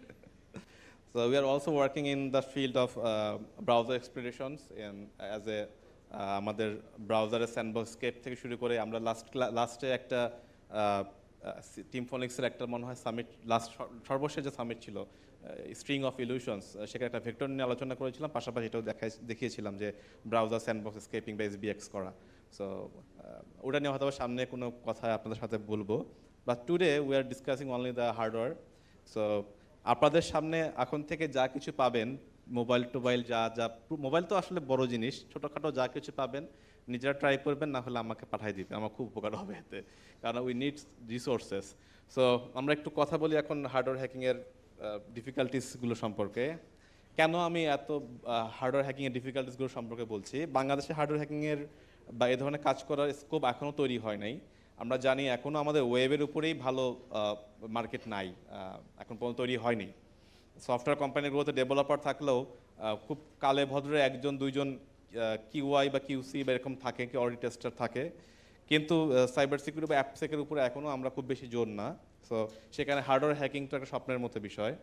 So we are also working in the field of browser explorations and as a আমাদের ব্রাউজারের স্যান্ডবক্সকেপ থেকে শুরু করে আমরা লাস্টে একটা টিমফোনিক্সের একটা মনে হয় সামিট, সর্বশেষ যে সামিট ছিল স্ট্রিং অফ ইলিউশনস, সেখানে একটা ভেক্টর নিয়ে আলোচনা করেছিলাম, পাশাপাশি এটাও দেখিয়েছিলাম যে ব্রাউজার স্যান্ডবক্স স্কেপিং বা SBX করা। সো ওটা নিয়ে হয়তো সামনে কোনো কথা আপনাদের সাথে বলবো, but today we are discussing only the hardware. So আপনাদের সামনে এখন থেকে যা কিছু পাবেন, মোবাইল মোবাইল তো আসলে বড় জিনিস, ছোটোখাটো যা কিছু পাবেন নিজেরা ট্রাই করবেন, না হলে আমাকে পাঠিয়ে দিবেন, আমার খুব উপকার হবে এতে, কারণ উই নিড রিসোর্সেস। সো আমরা একটু কথা বলি এখন হার্ডওয়্যার হ্যাকিংয়ের ডিফিকাল্টিসগুলো সম্পর্কে। কেন আমি এত হার্ডওয়্যার হ্যাকিংয়ের ডিফিকাল্টিসগুলো সম্পর্কে বলছি? বাংলাদেশে হার্ডওয়্যার হ্যাকিংয়ের বা এ ধরনের কাজ করার স্কোপ এখনও তৈরি হয় নাই। আমরা জানি এখনও আমাদের ওয়েবের উপরেই ভালো মার্কেট নাই, এখন পর্যন্ত তৈরি হয়নি। সফটওয়্যার কোম্পানিগুলোতে ডেভেলপার থাকলেও খুব কালে ভদ্রে একজন দুইজন কিউআই বা কিউসি বা এরকম থাকে, কি অডিট টেস্টার থাকে, কিন্তু সাইবার সিকিউরিটি বা অ্যাপসেকের উপরে এখনও আমরা খুব বেশি জোর না। সো সেখানে হার্ডওয়্যার হ্যাকিং তো একটা স্বপ্নের মতো বিষয়,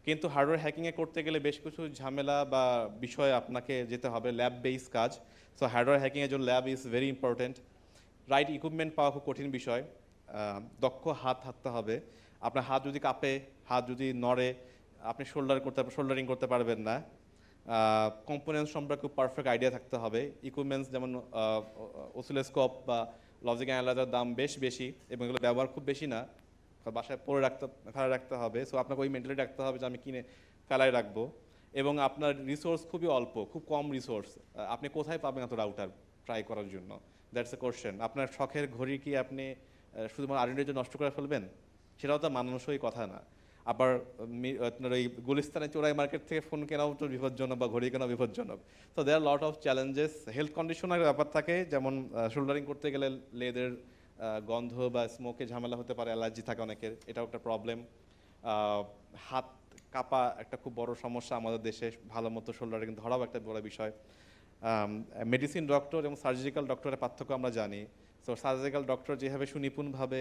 কিন্তু হার্ডওয়্যার হ্যাকিংয়ে করতে গেলে বেশ কিছু ঝামেলা বা বিষয়ে আপনাকে যেতে হবে, ল্যাব বেস কাজ। সো হার্ডওয়্যার হ্যাকিংয়ের জন্য lab is very important. Right equipment পাওয়া খুব কঠিন বিষয়। দক্ষ হাত থাকতে হবে। আপনার হাত যদি কাঁপে, হাত যদি নড়ে, আপনি শোল্ডারিং করতে পারবেন না। কম্পোনেন্টস সম্পর্কে খুব পারফেক্ট আইডিয়া থাকতে হবে। ইকুইপমেন্টস যেমন অসিলোস্কোপ বা লজিক অ্যানালাইজার দাম বেশ বেশি এবং এগুলো ব্যবহার খুব বেশি না, বাসায় ফেলে রাখতে হবে। সো আপনাকে ওই মেন্টালিটি রাখতে হবে যে আমি কিনে ফেলায় রাখবো। এবং আপনার রিসোর্স খুবই অল্প, খুব কম রিসোর্স। আপনি কোথায় পাবেন এত রাউটার ট্রাই করার জন্য? That's a question. আপনার শখের ঘড়ি কি আপনি শুধুমাত্র আর্নিংয়ের জন্য নষ্ট করে ফেলবেন? সেটাও তো মানানসই কথা না। আবার আপনার ওই গুলিস্তানে চোরাই মার্কেট থেকে ফোন কেনাও তো বিপজ্জনক বা ঘড়ি কেনাও বিপজ্জনক। তো দেয়ার লট অফ চ্যালেঞ্জেস। হেলথ কন্ডিশনের ব্যাপার থাকে, যেমন শোল্ডারিং করতে গেলে লেদের গন্ধ বা স্মোকে ঝামেলা হতে পারে, অ্যালার্জি থাকে অনেকের, এটাও একটা প্রবলেম। হাত কাঁপা একটা খুব বড় সমস্যা আমাদের দেশে, ভালো মতো শোল্ডারিং ধরাও একটা বড় বিষয়। মেডিসিন ডক্টর এবং সার্জিক্যাল ডক্টরের পার্থক্য আমরা জানি। সো সার্জিক্যাল ডক্টর যেভাবে সুনিপুণভাবে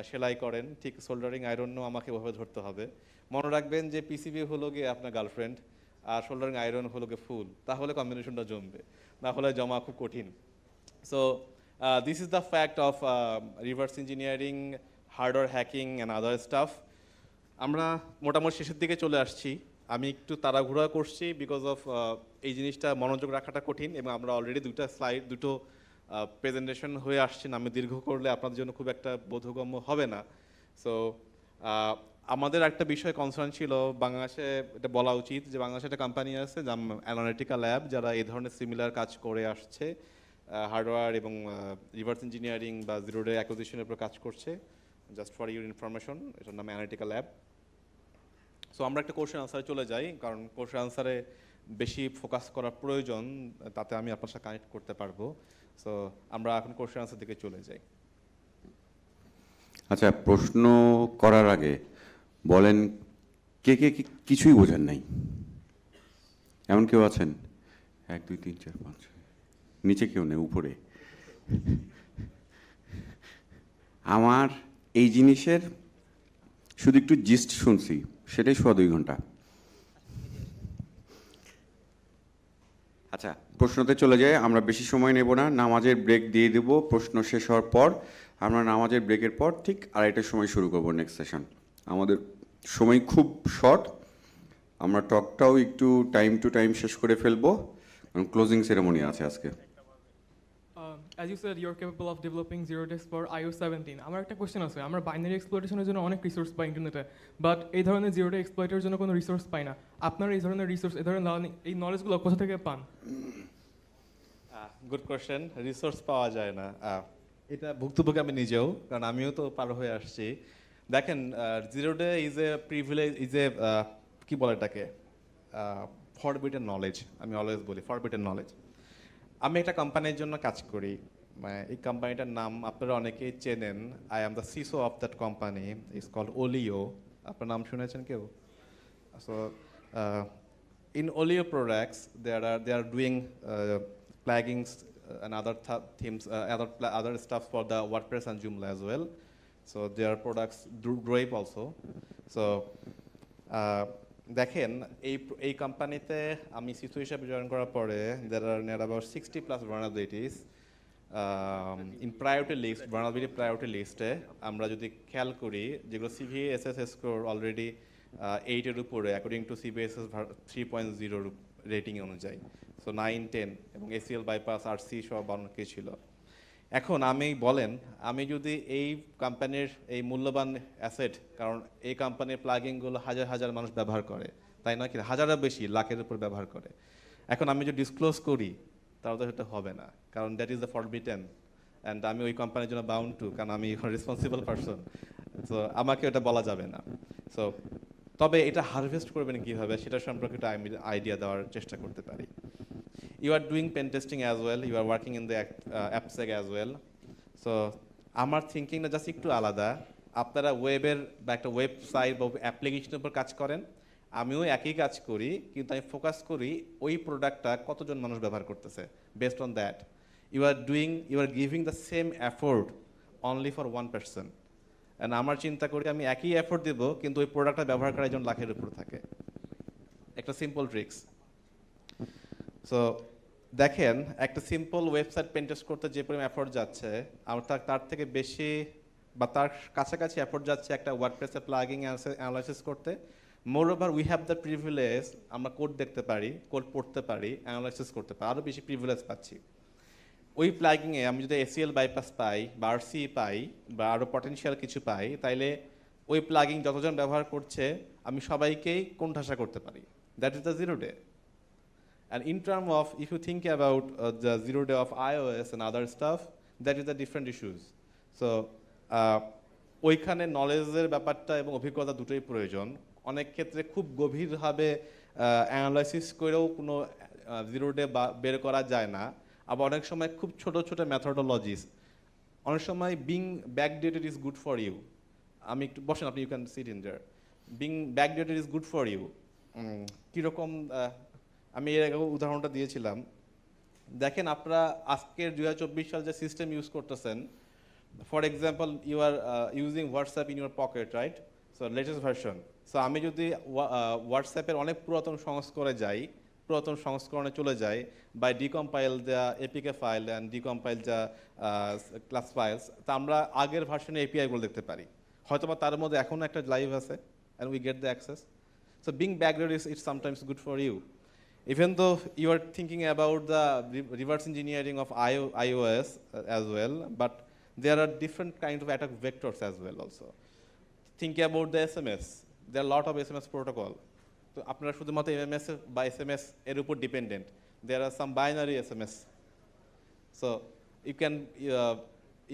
সেলাই করেন, ঠিক সোল্ডারিং আয়রনও আমাকে ওভাবে ধরতে হবে। মনে রাখবেন যে পিসিবি হলো গিয়ে আপনার গার্লফ্রেন্ড, আর সোল্ডারিং আয়রন হলো গিয়ে ফুল, তাহলে কম্বিনেশনটা জমবে, না হলে জমা খুব কঠিন। So this is the fact of reverse engineering, hardware hacking and other stuff. আমরা মোটামুটি শেষের দিকে চলে আসছি। আমি একটু তাড়াহুড়া করছি বিকজ অফ এই জিনিসটা মনোযোগ রাখাটা কঠিন, এবং আমরা অলরেডি দুটো প্রেজেন্টেশন হয়ে আসছেন। আমি দীর্ঘ করলে আপনাদের জন্য খুব একটা বোধগম্য হবে না। সো আমাদের একটা বিষয় কনসার্ন ছিল, বাংলাদেশে এটা বলা উচিত যে বাংলাদেশে একটা কোম্পানি আছে যেমন অ্যানালিটিকা ল্যাব, যারা এই ধরনের সিমিলার কাজ করে আসছে, হার্ডওয়্যার এবং রিভার্স ইঞ্জিনিয়ারিং বা জিরো ডে অ্যাকুইজিশনের উপর কাজ করছে। জাস্ট ফর ইউর ইনফরমেশন, এটার নাম অ্যানালিটিকা ল্যাব। সো আমরা একটা কোশ্চেন আনসারে চলে যাই, কারণ কোশ্চেন আনসারে বেশি ফোকাস করার প্রয়োজন, তাতে আমি আপনার সাথে কানেক্ট করতে পারবো। সো আমরা এখন কোশ্চেন আনসার দিকে চলে যাই। আচ্ছা, প্রশ্ন করার আগে বলেন, কে কে কিছুই বোঝেন নাই? এমন কেউ আছেন? 1 2 3 4 5, নিচে কেউ নেই, উপরে। আমার এই জিনিসের শুধু একটু জিস্ট শুনছি, সেটাই 2.5 ঘন্টা। আচ্ছা, প্রশ্নতে চলে যায়, আমরা বেশি সময় নেব না, নামাজের ব্রেক দিয়ে দেব। প্রশ্ন শেষ হওয়ার পর আমরা নামাজের ব্রেকের পর ঠিক 2:30টার সময় শুরু করব নেক্সট সেশন। আমাদের সময় খুব শর্ট, আমরা টকটাও একটু টাইম টু টাইম শেষ করে ফেলবো, কারণ ক্লোজিং সেরেমনি আছে আজকে। As you said, you're capable of developing zero days for iOS 17. আমার একটা কোশ্চেন আছে, আমরা বাইনারি এক্সপ্লয়টেশনের জন্য অনেক রিসোর্স পাই ইন্টারনেটে, বাট এই ধরনের জিরো ডে এক্সপ্লয়েটের জন্য কোনো রিসোর্স পাই না। আপনার এই ধরনের রিসোর্স, এই ধরনের এই নলেজগুলো কোথা থেকে পান? Good question. রিসোর্স পাওয়া যায় না, এটা ভুক্তভোগী আমি নিজেও, কারণ আমিও তো পার হয়ে আসছি। দেখেন, zero day is a privilege, is a কি বলে এটাকে, ফরবিডেন নলেজ। আমি অলওয়েজ বলি ফরবিডেন নলেজ। আমি একটা কোম্পানির জন্য কাজ করি, এই কোম্পানিটার নাম আপনারা অনেকেই চেনেন। I am the CEO of that company, is called Olio. আপনার নাম শুনেছেন কেউ? So in Olio products, they are doing plugins and other themes, other stuff for the WordPress and Joomla as well. So their products do Grape also. So দেখেন, এই কোম্পানিতে আমি CISO হিসাবে join করার পরে there are near about 60+ vulnerabilities in priority list, vulnerability priority list-এ আমরা যদি খেয়াল করি, যেগুলো CVSS স্কোর অলরেডি 8-এর উপরে অ্যাকর্ডিং টু CVSS 3.0 রেটিং অনুযায়ী। সো 9 10 এবং ACL বাইপাস আর সি সব অনেকে ছিল। এখন আমি যদি এই কোম্পানির এই মূল্যবান অ্যাসেট, কারণ এই কোম্পানির প্লাগিংগুলো হাজার হাজার মানুষ ব্যবহার করে, তাই নয় কি, হাজারের বেশি, লাখের উপর ব্যবহার করে। এখন আমি যদি ডিসক্লোজ করি তাহলে তো সেটা হবে না, কারণ that is the forbidden, and আমি ওই কোম্পানির জন্য বাউন্ড টু, কারণ আমি এখন রেসপন্সিবল পারসন। সো আমাকে ওটা বলা যাবে না। সো তবে এটা হারভেস্ট করবেন কীভাবে সেটা সম্পর্কে একটা আইডিয়া দেওয়ার চেষ্টা করতে পারি। You are doing pen testing as well, you are working in the AppSec as well. So আমার থিঙ্কিংটা জাস্ট একটু আলাদা। আপনারা ওয়েবের বা একটা ওয়েবসাইট বা অ্যাপ্লিকেশনের উপর কাজ করেন, আমিও একই কাজ করি, কিন্তু আমি ফোকাস করি ওই প্রোডাক্টটা কতজন মানুষ ব্যবহার করতেছে, based on that. you are giving the same effort only for one person. And আমার চিন্তা করি আমি একই এফোর্ট দিব কিন্তু ওই প্রোডাক্টটা ব্যবহার করা একজন লাখের উপর থাকে। একটা সিম্পল ট্রিক্স। সো দেখেন একটা সিম্পল ওয়েবসাইট পেন্টেস্ট করতে যে পরিমাণ এফোর্ট যাচ্ছে আমার তার থেকে বেশি বা তার কাছাকাছি এফোর্ট যাচ্ছে একটা ওয়ার্ডপ্রেসের প্লাগিং অ্যানালাইসিস করতে। মোর over we have the privilege আমরা কোড দেখতে পারি, কোড পড়তে পারি, অ্যানালাইসিস করতে পারি, আরও বেশি প্রিভিলেজ পাচ্ছি। ওই প্লাগিংয়ে আমি যদি এসিএল বাইপাস পাই বা আরসি পাই বা আরও পটেনশিয়াল কিছু পাই, তাইলে ওই প্লাগিং যতজন ব্যবহার করছে আমি সবাইকেই কোণঠাসা করতে পারি। That is the zero day. And in terms of, if you think about the 0 day of iOS and other stuff, that is the different issues. So, ওইখানে নলেজের ব্যাপারটা এবং অভিজ্ঞতা দুটোই প্রয়োজন। অনেক ক্ষেত্রে খুব গভীরভাবে অ্যানালাইসিস করেও কোনো 0 day বের করা যায় না। আবার অনেক সময় খুব ছোট ছোট মেথডোলজিস, অনেক সময় being backdated is good for you. আমি একটু বসেন, আপনি you can sit in there. Being backdated is good for you কীরকম? আমি এর আগে উদাহরণটা দিয়েছিলাম। দেখেন আপনারা আজকের 2024 সাল যে সিস্টেম ইউজ করতেছেন, for example you are using WhatsApp in your pocket, right? So latest version. So আমি যদি হোয়াটসঅ্যাপের অনেক পুরাতন সংস্করণে চলে যাই, by decompile the APK file and decompile the class files, তা আমরা আগের ভার্সনে এপিআইগুলো দেখতে পারি। হয়তো বা তার মধ্যে এখনও একটা লাইভ আছে and we get the access. So being backdated is it's sometimes good for you. Even though you are thinking about the reverse engineering of iOS as well, but there are different kinds of attack vectors as well also. Think about the SMS. There are a lot of SMS protocol. So, আপনারা শুধুমাত্র MMS বা SMS এর উপর dependent. There are some binary SMS. So, you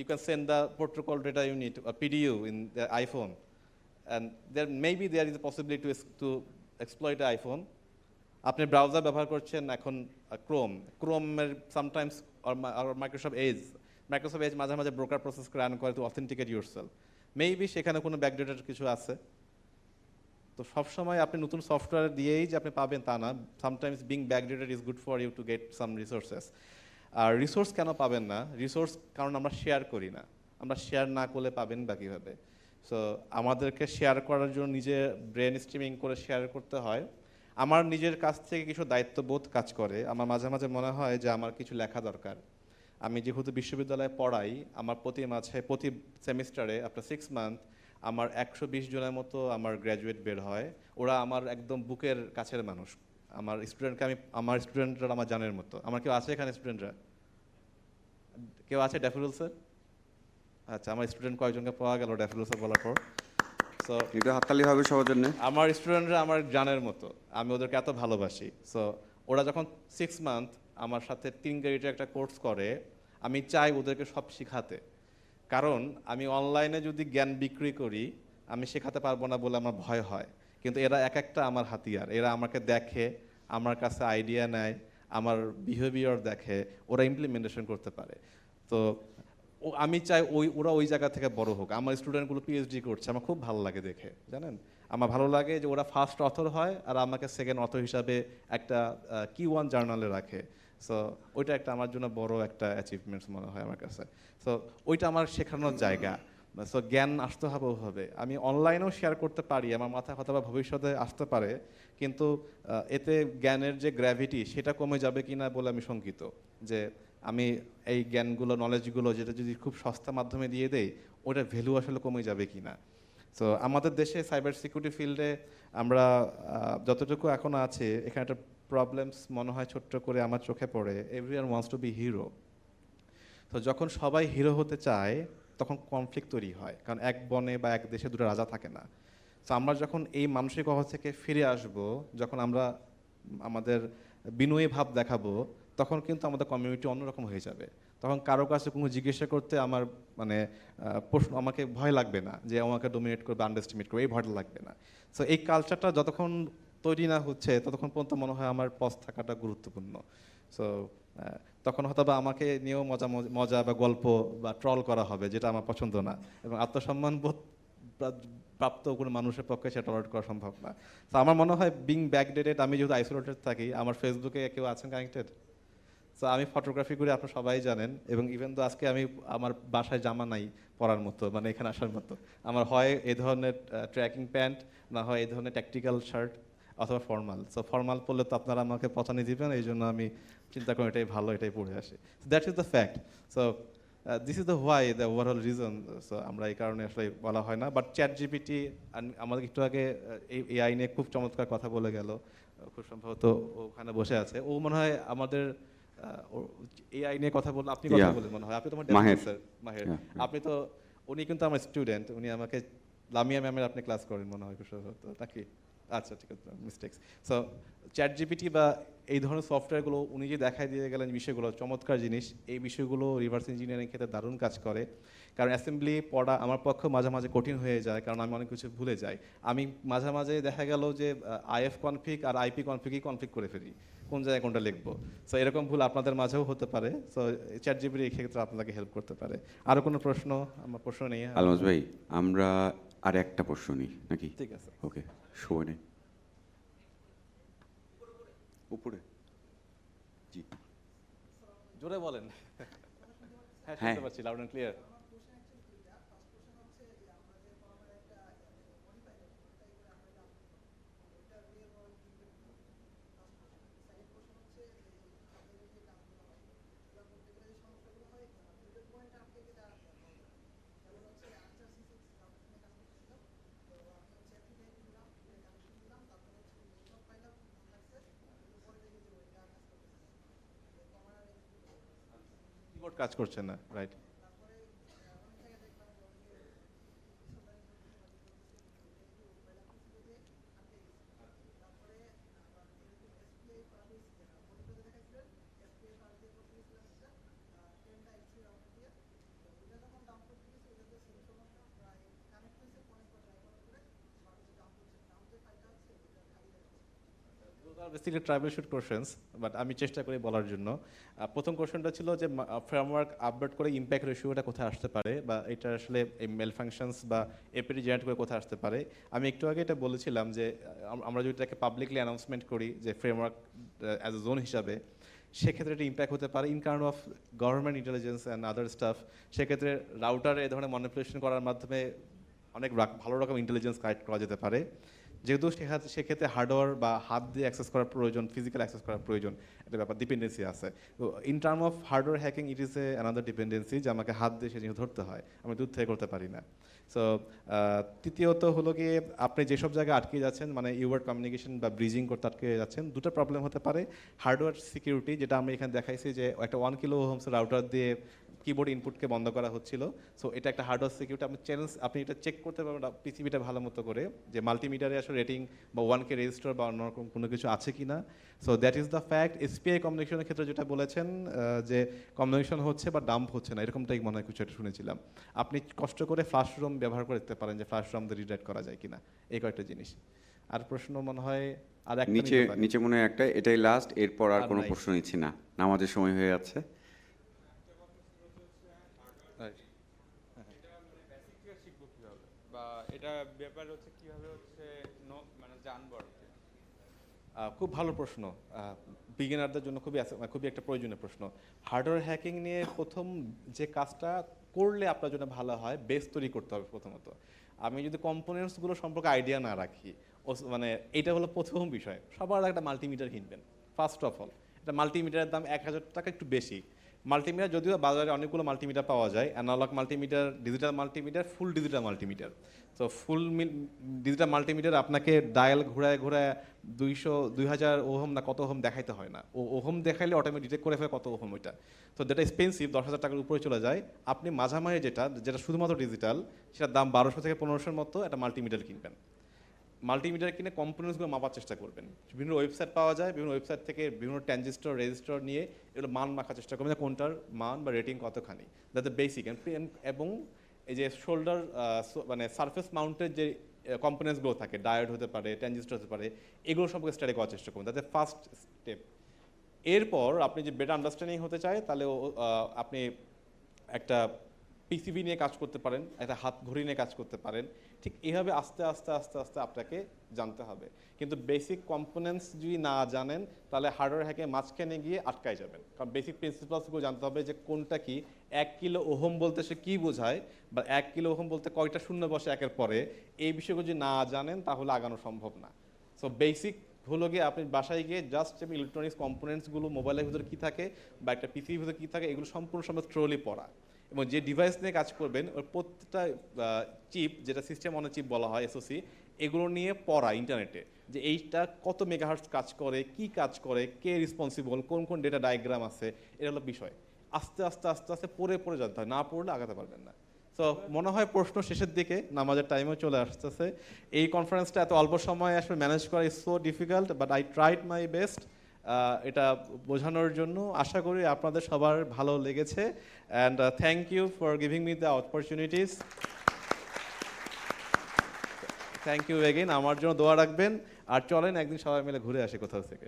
can send the protocol data unit, a PDU in the iPhone, and maybe there is a possibility to exploit the iPhone. আপনি browser ব্যবহার করছেন এখন ক্রোমের sometimes আর Microsoft Edge মাঝে মাঝে broker process করে run করে two authenticate yourself. Maybe সেখানে কোনো ব্যাকডেটেড কিছু আছে। তো সবসময় আপনি নতুন সফটওয়্যার দিয়েই যে আপনি পাবেন তা না। Sometimes being backdated is good for you to get some resources. আর রিসোর্স কেন পাবেন না? রিসোর্স কারণ আমরা শেয়ার করি না। আমরা শেয়ার না করলে পাবেন বা কীভাবে? সো আমাদেরকে শেয়ার করার জন্য নিজে ব্রেন স্ট্রিমিং করে শেয়ার করতে হয়। আমার নিজের কাছ থেকে কিছু দায়িত্ববোধ কাজ করে। আমার মাঝে মাঝে মনে হয় যে আমার কিছু লেখা দরকার। আমি যেহেতু বিশ্ববিদ্যালয়ে পড়াই, আমার প্রতি সেমিস্টারে আফটার 6 মান্থ আমার 120 জনের মতো আমার গ্র্যাজুয়েট বের হয়। ওরা আমার একদম বুকের কাছের মানুষ। আমার স্টুডেন্টরা আমার জানের মতো। আমার কেউ আছে এখানে স্টুডেন্টরা? কেউ আছে ড্যাফোডিল স্যার? আচ্ছা, আমার স্টুডেন্ট কয়েকজনকে পাওয়া গেল ড্যাফোডিল স্যার বলার পর। সো এটা হাততালি হবে সবার জন্য। আমার স্টুডেন্টরা আমার জানের মতো, আমি ওদেরকে এত ভালোবাসি। সো ওরা যখন 6 মান্থ আমার সাথে 3 ক্রেডিটের একটা কোর্স করে, আমি চাই ওদেরকে সব শিখাতে। কারণ আমি অনলাইনে যদি জ্ঞান বিক্রি করি আমি শেখাতে পারবো না বলে আমার ভয় হয়। কিন্তু এরা এক একটা আমার হাতিয়ার। এরা আমাকে দেখে, আমার কাছে আইডিয়া নেয়, আমার বিহেভিয়ার দেখে, ওরা ইমপ্লিমেন্টেশন করতে পারে। তো আমি চাই ওরা ওই জায়গা থেকে বড় হোক। আমার স্টুডেন্টগুলো পিএইচডি করছে, আমার খুব ভালো লাগে দেখে। জানেন, আমার ভালো লাগে যে ওরা ফার্স্ট অথর হয় আর আমাকে সেকেন্ড অথর হিসাবে একটা Q1 জার্নালে রাখে। সো ওইটা একটা আমার জন্য বড় একটা অ্যাচিভমেন্টস মনে হয় আমার কাছে। সো ওইটা আমার শেখানোর জায়গা। সো জ্ঞান আসতে হবে ওভাবে। আমি অনলাইনেও শেয়ার করতে পারি, আমার মাথায় হয়তো বা ভবিষ্যতে আসতে পারে, কিন্তু এতে জ্ঞানের যে গ্র্যাভিটি সেটা কমে যাবে কি না বলে আমি শঙ্কিত। যে আমি এই জ্ঞানগুলো, নলেজগুলো যেটা যদি খুব সস্তা মাধ্যমে দিয়ে দেই, ওটার ভ্যালু আসলে কমে যাবে কি না। সো আমাদের দেশে সাইবার সিকিউরিটি ফিল্ডে আমরা যতটুকু এখন আছে, এখানে একটা প্রবলেমস মনে হয় ছোট্ট করে আমার চোখে পড়ে। Everyone wants to be hero. তো যখন সবাই হিরো হতে চায় তখন কনফ্লিক্ট তৈরি হয়, কারণ এক বনে বা এক দেশে দুটো রাজা থাকে না। তো আমরা যখন এই মানসিকতা থেকে ফিরে আসব, যখন আমরা আমাদের বিনয়ী ভাব দেখাবো, তখন কিন্তু আমাদের কমিউনিটি অন্যরকম হয়ে যাবে। তখন কারো কাছে কোনো জিজ্ঞাসা করতে আমার প্রশ্ন, আমাকে ভয় লাগবে না যে আমাকে ডোমিনেট করবে, আন্ডারস্টিমেট করবে, এই ভয়টা লাগবে না। সো এই কালচারটা যতক্ষণ তৈরি না হচ্ছে ততক্ষণ পর্যন্ত মনে হয় আমার পথ থাকাটা গুরুত্বপূর্ণ। সো তখন হয়তো বা আমাকে নিয়েও মজা বা গল্প বা ট্রল করা হবে, যেটা আমার পছন্দ না, এবং আত্মসম্মান বোধ প্রাপ্ত কোনো মানুষের পক্ষে সেটা টলারেট করা সম্ভব না। তো আমার মনে হয় বিং ব্যাকডেটেড, আমি যেহেতু আইসোলেটেড থাকি, আমার ফেসবুকে কেউ আছেন কানেক্টেড? সো আমি ফটোগ্রাফি করি, আপনারা সবাই জানেন, এবং ইভেন তো আজকে আমি আমার বাসায় জামা নাই পরার মতো, মানে এখানে আসার মতো। আমার হয় এই ধরনের ট্র্যাকিং প্যান্ট, না হয় এই ধরনের ট্যাকটিক্যাল শার্ট, অথবা ফর্মাল। সো ফর্মাল পরলে তো আপনারা আমাকে পচানি দিবেন, এই জন্য আমি চিন্তা করি এটাই ভালো, এটাই পরে আসি। That is the fact. So this is the why, the overall reason. So আমরা এই কারণে আসলে বলা হয় না। বাট চ্যাট জিপিটি আমাদের একটু আগে এই এআই নিয়ে খুব চমৎকার কথা বলে গেল, খুব সম্ভবত ওখানে বসে আছে। ও মনে হয় আমাদের এআই নিয়ে কথা বললে, আপনি কথা Yeah. বলেন মনে হয়, আপনি তো আমার মাহের। স্যার মাহের, Yeah. আপনি তো, উনি কিন্তু আমার স্টুডেন্ট, উনি আমাকে লামিয়া ম্যামের আপনি ক্লাস করেন মনে হয় খুব সম্ভবত, নাকি? আচ্ছা, ঠিক আছে, মিস্টেক্স। সো চ্যাট জিপিটি বা এই ধরনের সফটওয়্যারগুলো উনি যে দেখাই দিয়ে গেলেন বিষয়গুলো, চমৎকার জিনিস। এই বিষয়গুলো রিভার্স ইঞ্জিনিয়ারিং ক্ষেত্রে দারুণ কাজ করে, কারণ অ্যাসেম্বলি পড়া আমার পক্ষে মাঝে মাঝে কঠিন হয়ে যায়, কারণ আমি অনেক কিছু ভুলে যাই। আমি মাঝে মাঝে দেখা গেল যে আইএফ কনফিগ আর আইপি কনফিগই কনফিগ করে ফেলি, কোন জায়গায় কোনটা লিখবো। সো এরকম ভুল আপনাদের মাঝেও হতে পারে। সো চ্যাট জিপিটি এই ক্ষেত্রে আপনাকে হেল্প করতে পারে। আরও কোনো প্রশ্ন? আমার প্রশ্ন নেই। আলমাজ ভাই, আমরা আর একটা প্রশ্ন নিই নাকি? ঠিক আছে, ওকে, সময় নেই। উপরে, জি। জোরে বলেন। হ্যাঁ, হ্যাঁ। শুনতে পাচ্ছি, লাউড অ্যান্ড ক্লিয়ার। কিবোর্ড কাজ করছে না, right? Basically tribal shoot questions, but আমি চেষ্টা করি বলার জন্য। প্রথম কোশ্চেনটা ছিল যে ফ্রেমওয়ার্ক আপডেট করে ইম্প্যাক্ট রেশিওটা কোথায় আসতে পারে, বা এটা আসলে এই মেল ফাংশনস বা এপিডি জেনারেট করে কোথায় আসতে পারে। আমি একটু আগে এটা বলেছিলাম যে আমরা যদি এটাকে পাবলিকলি অ্যানাউন্সমেন্ট করি যে ফ্রেমওয়ার্ক অ্যাজ এ জোন হিসাবে, সেক্ষেত্রে এটা ইম্প্যাক্ট হতে পারে ইন কারণ of government intelligence and other staff. সেক্ষেত্রে রাউটারে এই ধরনের ম্যানিপুলেশন করার মাধ্যমে অনেক ভালো রকম ইন্টেলিজেন্স কালেক্ট করা যেতে পারে। যেহেতু সেক্ষেত্রে হার্ডওয়্যার বা হাত দিয়ে অ্যাক্সেস করার প্রয়োজন, ফিজিক্যাল অ্যাক্সেস করার প্রয়োজন, একটা ব্যাপার ডিপেন্ডেন্সি আছে। তো in term of hardware hacking it is A another dependency, যে আমাকে হাত দিয়ে সে জিনিস ধরতে হয়, আমি দূর থেকে করতে পারি না। সো তৃতীয়ত হলো গিয়ে আপনি যেসব জায়গায় আটকে যাচ্ছেন, মানে ইউয়ার্ড কমিউনিকেশন বা ব্রিজিং করতে আটকে যাচ্ছেন, দুটো প্রবলেম হতে পারে। হার্ডওয়্যার সিকিউরিটি, যেটা আমরা এখানে দেখাইছি যে একটা 1 কিলো ওহমস রাউটার দিয়ে কিবোর্ড ইনপুটকে বন্ধ করা হচ্ছিল। সো এটা একটা হার্ডওয়্যার সিকিউরিটি। আপনি এটা চেক করতে পারবেন পিসিবিটা ভালো মতো করে, যে মাল্টিমিটারে আসলে রেটিং বা 1K রেজিস্টার বা অন্যরকম কোনো কিছু আছে কি না। So that is the fact. SPI কমিউনিকেশনের ক্ষেত্রে যেটা বলেছেন যে কমিউনিকেশন হচ্ছে বা ডাম্প হচ্ছে না, এরকমটাই মনে হয় কিছু একটা শুনেছিলাম। আপনি কষ্ট করে ফ্লাশ রুম ব্যবহার করে দেখতে পারেন যে ফ্লাশ রুম দিয়ে রিডাইরেক্ট করা যায় কিনা, এই কয়েকটা জিনিস। আর প্রশ্ন মনে হয় আর একটা নিচে নিতে পারি। নিচে মনে হয় একটা, এটাই লাস্ট, এরপর আর আর কোনো নাই। প্রশ্ন নিচ্ছি না, নামাজের সময় হয়ে যাচ্ছে। Right. শিখবো কিভাবে, বা এটা ব্যাপার হচ্ছে কিভাবে হচ্ছে মানে জানবো আর কি। খুব ভালো প্রশ্ন, বিগিনারদের জন্য খুবই একটা প্রয়োজনীয় প্রশ্ন। হার্ডওয়্যার হ্যাকিং নিয়ে প্রথম যে কাজটা করলে আপনার জন্য ভালো হয়, বেস তৈরি করতে হবে প্রথমত। আমি যদি কম্পোনেন্টসগুলো সম্পর্কে আইডিয়া না রাখি, মানে এটা হলো প্রথম বিষয়। সবার আগে একটা মাল্টিমিটার কিনবেন ফার্স্ট অফ অল। এটা মাল্টিমিটারের দাম 1000 টাকা, একটু বেশি। মাল্টিমিটার যদিও বাজারে অনেকগুলো মাল্টিমিটার পাওয়া যায়, analog multimeter, digital multimeter, full digital multimeter. তো ফুল ডিজিটাল মাল্টিমিটার আপনাকে ডায়াল ঘোরায় ঘোরায় 2000 ওহম না কত ওহম দেখাইতে হয় না, ওহম দেখাইলে অটোমেটিক ডিটেক্ট করে ফেলে কত ওহম ওইটা। তো যেটা এক্সপেন্সিভ, 10,000 টাকার উপরে চলে যায়। আপনি মাঝামাঝি যেটা শুধুমাত্র ডিজিটাল, সেটার দাম 1200 থেকে 1500-র মতো একটা মাল্টিমিটার কিনবেন। মাল্টিমিটার কিনে কম্পোনেন্টসগুলো মাপার চেষ্টা করবেন। বিভিন্ন ওয়েবসাইট পাওয়া যায়, বিভিন্ন ওয়েবসাইট থেকে বিভিন্ন ট্রানজিস্টর রেজিস্টর নিয়ে এগুলো মান মাখার চেষ্টা করবেন যে কোনটার মান বা রেটিং কতখানি, যাতে বেসিক এবং এই যে শোল্ডার মানে সারফেস মাউন্টের যে কম্পোনেন্টসগুলো থাকে, ডায়োড হতে পারে, ট্রানজিস্টর হতে পারে, এগুলো সম্পর্কে স্টাডি করার চেষ্টা করুন, যাতে ফার্স্ট স্টেপ। এরপর আপনি যে বেটার আন্ডারস্ট্যান্ডিং হতে চায়, তাহলে আপনি একটা পিসিবি নিয়ে কাজ করতে পারেন, একটা হাত ঘড়ি নিয়ে কাজ করতে পারেন। ঠিক এইভাবে আস্তে আস্তে আস্তে আস্তে আপনাকে জানতে হবে। কিন্তু বেসিক কম্পোনেন্টস যদি না জানেন তাহলে হার্ডওয়্যার হ্যাকে মাঝখানে গিয়ে আটকায় যাবেন। কারণ বেসিক প্রিন্সিপালসগুলো জানতে হবে যে কোনটা কি, 1 কিলো ওহম বলতে সে কী বোঝায়, বা 1 কিলো ওহম বলতে কয়টা শূন্য বসে একের পরে, এই বিষয়গুলো যদি না জানেন তাহলে আগানো সম্ভব না। সো বেসিক হলো গিয়ে আপনি বাসায় গিয়ে জাস্ট ইলেকট্রনিক্স কম্পোনেন্টসগুলো মোবাইলের ভিতরে কী থাকে বা একটা পিসির ভিতরে কী থাকে এগুলো সম্পূর্ণ সময় থ্রোলি পড়া, এবং যে ডিভাইস নিয়ে কাজ করবেন ওর প্রত্যেকটা চিপ, যেটা সিস্টেম অন চিপ বলা হয় এসওসি, এগুলো নিয়ে পড়া ইন্টারনেটে যে এইটা কত মেগাহার্টজ কাজ করে, কি কাজ করে, কে রেসপন্সিবল, কোন কোন ডেটা ডায়াগ্রাম আছে, এটা হলো বিষয়। আস্তে আস্তে আস্তে আস্তে পড়ে পড়ে জানতে হয়, না পড়লে আগাতে পারবেন না। তো মনে হয় প্রশ্ন শেষের দিকে, নামাজের টাইমও চলে আসতেছে। এই কনফারেন্সটা এত অল্প সময়ে আসলে ম্যানেজ করা is so difficult, but I tried my best এটা বোঝানোর জন্য। আশা করি আপনাদের সবার ভালো লেগেছে, and thank you for giving me the opportunities. Thank you again. আমার জন্য দোয়া রাখবেন, আর চলেন একদিন সবাই মিলে ঘুরে আসি কোথাও থেকে।